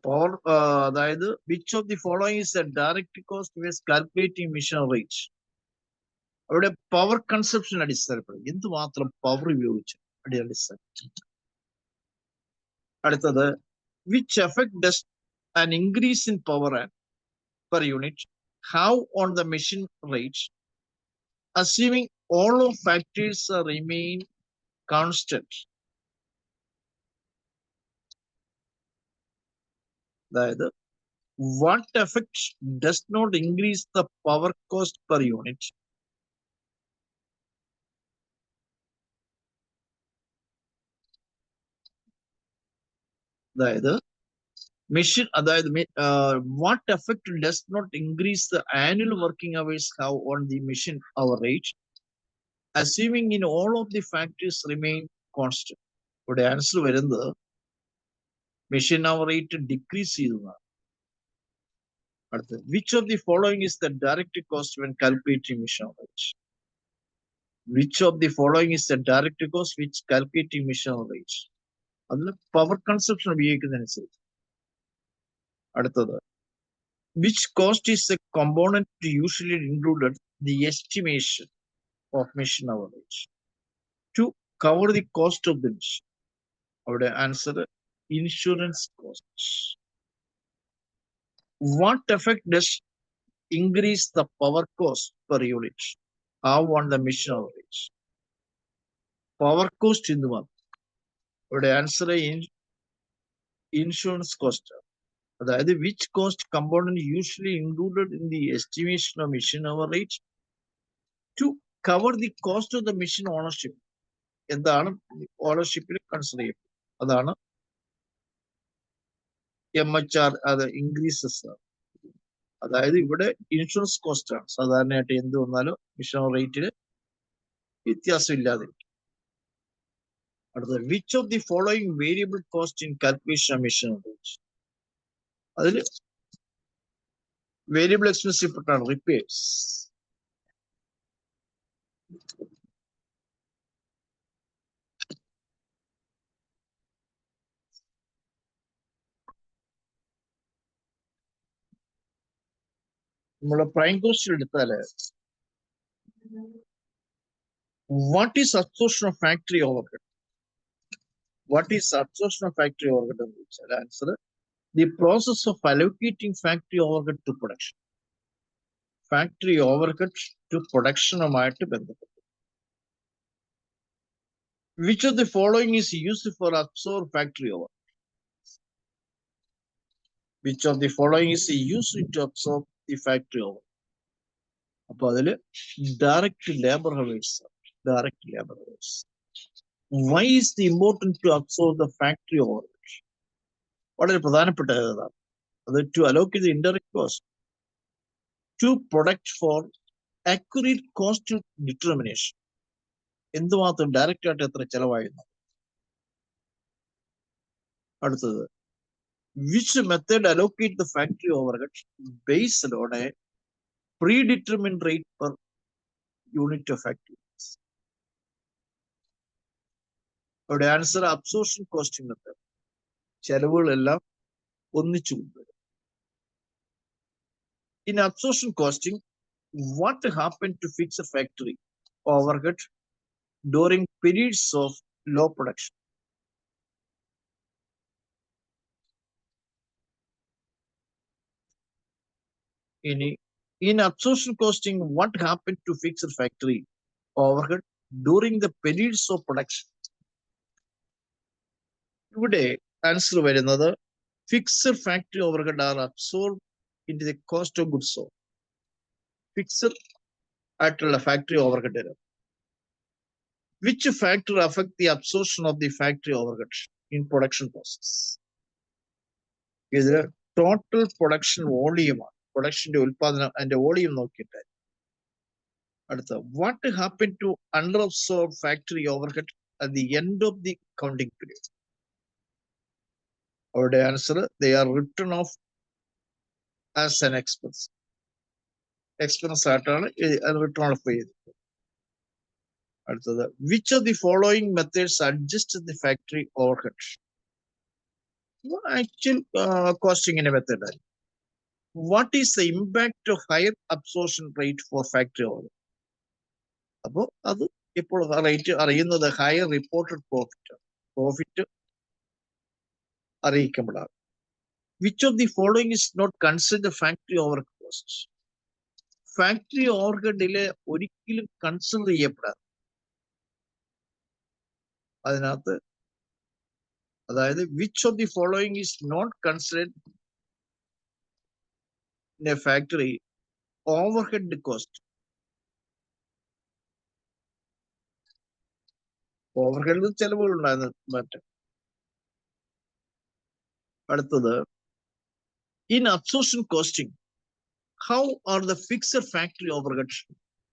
power അതായത് which of the following is a direct cost with calculating machine hourage? അവിടെ power consumption അടിസ്ഥാനപ്പെടും. എന്തുമാത്രം power ഉപയോഗിച്ചു അടിസ്ഥാനം. അടുത്തത് which effect does an increase in power per unit have on the machine rate assuming all of factors remain constant? അതായത് what effect does not increase the power cost per unit അതായത് machine അതായത് what effect does not increase the annual working hours have on the machine hour rate assuming in all of the factors remain constant? ഇവിടെ answer വരുന്നത് machine hour rate decrease ചെയ്തതാണ്. അടുത്തത് which of the following is the direct cost when calculating machine hour rate? Which of the following is the direct cost which calculating machine hour rate? അതിൽ power consumption ഉപയോഗിക്കുന്നതനുസരിച്ച്. അടുത്തത് which cost is a component usually included the estimation of machine hour rate to cover the cost of the machine? അവിടെ answer insurance cost. what effect does increase the power cost per unit have on the machine hour rate? Power cost എന്ന് പറഞ്ഞു. ഇവിടെ answer insurance cost. അതായത് which cost component usually included in the estimation of machine hour rate to cover the cost of the machine ownership? എന്താണ് ഓണർഷിപ്പിൽ consider ചെയ്യും? അതാണ് MHR. അത് increases ആണ്. അതായത് ഇവിടെ ഇൻഷുറൻസ് കോസ്റ്റ് ആണ്. സാധാരണയായിട്ട് എന്ത് വന്നാലും മിഷൻ hour റേറ്റിൽ വ്യത്യാസം ഇല്ലാതിരിക്കും. അടുത്തത് which of the following variable cost in calculation of machine hour rate? അതിൽ വേരിയബിൾ എക്സ്പെൻസ് പെട്ടാണ് റിപ്പയേഴ്സ്. നമ്മളെ പ്രൈം കോസ്റ്റ് എടുത്താല് what is absorption of factory overhead? What is absorption of factory overhead എന്ന് ചോദിച്ചാൽ answer the process of allocating factory overhead to production. Factory overhead to പ്രൊഡക്ഷനുമായിട്ട് ബന്ധപ്പെട്ട്. which of the following is used for absorb factory overhead? which of the following is used to absorb the factory overhead? അപ്പൊ അതില് direct labour hours. Direct labour hours. why is the important to absorb the factory overhead? വളരെ പ്രധാനപ്പെട്ട ഏതാണ് അത്? to allocate the indirect cost to product for accurate cost determination. എന്തുമാത്രം direct ആയിട്ട് എത്ര ചെലവായിരുന്നു. അടുത്തത്, which method allocate the factory overhead based on a predetermined rate per unit of activities. അവിടെ answer absorption costing method. ചെലവുകളെല്ലാം ഒന്നിച്ചു കൊണ്ടുവരും. In absorption costing, what happened to fix a factory overhead during periods of low production? In absorption costing, what happened to fix a factory overhead during the periods of production? ഇവിടെ answer വരുന്നത് fixed factory overhead are absorb in the cost of goods sold. Fixed ആയിട്ടുള്ള factory overhead വരും. Which factor affect the absorption of the factory overhead in production process? ഇതിൽ total production വോളിയമാണ്. പ്രൊഡക്ഷന്റെ ഉൽപാദനം അതിന്റെ volume നോക്കിയിട്ട്. അടുത്ത, what happen to under absorb factory overhead at the end of the counting period? അവരുടെ answer, they are written off as an expense. Expense ആയിട്ടാണ് written off ചെയ്തത്. അടുത്തത്, which of the following methods adjust the factory overhead? Actual കോസ്റ്റിംഗിന്റെ method. What is the impact of higher absorption rate for factory overhead? അപ്പോൾ അത് ഇപ്പോൾ rate അറിയുന്നത് higher reported profit അറിയിക്കപ്പെടാറ്. Which of the following is not consider factory overhead cost? Factory ഓവർഹെഡില് ഒരിക്കലും consider ചെയ്യപ്പെടാറ്. അതിനകത്ത് അതായത് which of the following is not considered in a factory overhead cost? Overhead ചെലവുകൾ ഉണ്ടായിരുന്നു മറ്റ്. അടുത്തത്, in absorption costing, how are the fixed factory overhead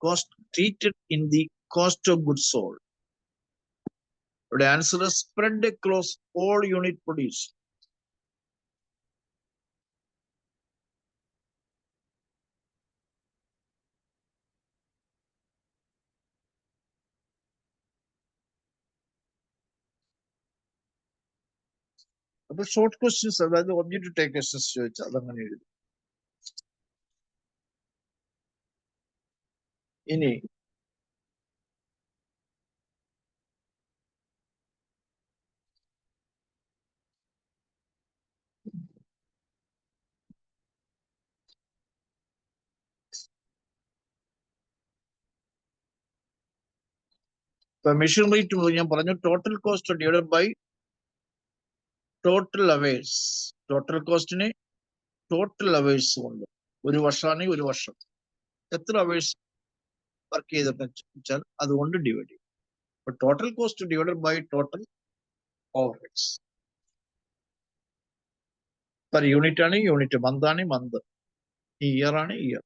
cost treated in the cost of goods sold? The answer is spread across all unit produced. അപ്പോൾ short questions, അതായത് object type questions ചോദിച്ചാൽ അതങ്ങനെ എഴുതും. ഇനി മെഷീനറി ടു ഞാൻ പറഞ്ഞു, total cost divided by total hours. Total കോസ്റ്റിനെ total hours കൊണ്ട്, ഒരു വർഷമാണെങ്കിൽ ഒരു വർഷം എത്ര അവേഴ്സ് വർക്ക് ചെയ്തിട്ട് വെച്ചാൽ അതുകൊണ്ട് ഡിവൈഡ് ചെയ്യും. അപ്പൊ total cost divided by total overheads. Per unit ആണ് യൂണിറ്റ്, മന്ത് ആണ് മന്ത്, ഇയർ ആണ് year.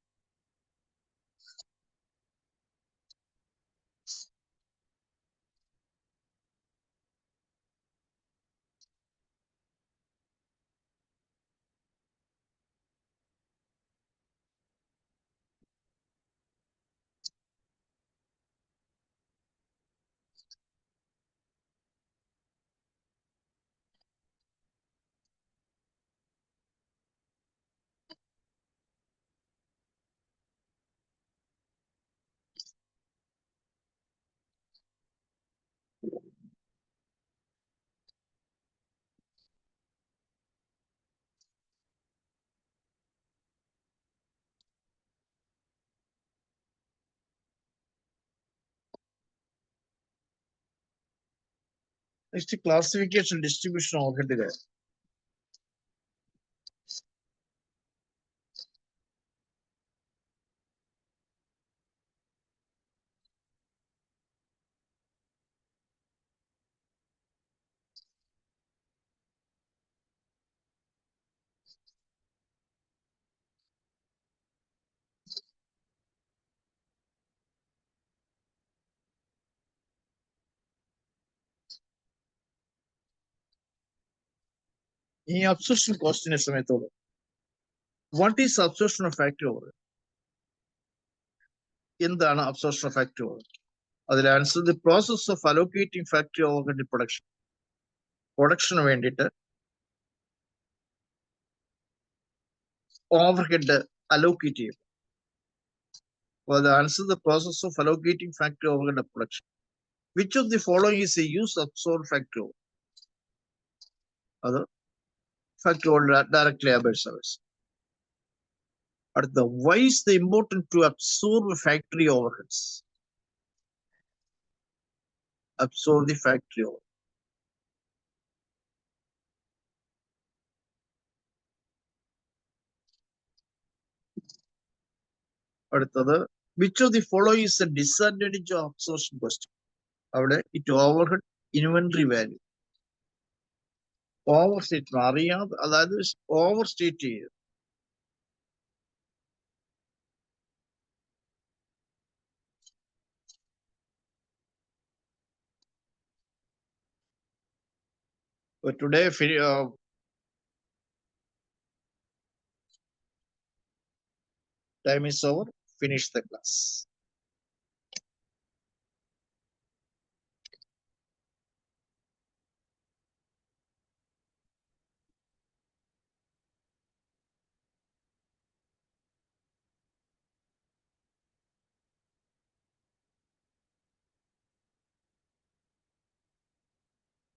Next, classification distribution overhead. ഈ അബ്സോർപ്ഷൻ കോസ്റ്റിന്റെ സമയത്തോട് what is absorption of factory over? എന്താണ് അബ്സോർപ്ഷൻ ഓഫ് ഫാക്ടറി ഓവർ? അതിൽ answer the process of allocating factory over പ്രൊഡക്ഷന് വേണ്ടിയിട്ട് ഓവർഹെഡ് അലോക്കേറ്റ് ചെയ്യും. For the answer, the process of allocating factory overhead of production. Which of the following is a use absorbed factory overhead? Other factory overhead directly above service. But why is it important to absorb factory overheads? Absorb the factory overhead. അടുത്തത് which of the following is the disadvantage of absorption cost? അവിടെ it overhead inventory value. ഓവർസ്റ്റേറ്റ് അറിയാതെ, അതായത് ഓവർസ്റ്റേറ്റ് ചെയ്യുക. Today time is over. Finish the class.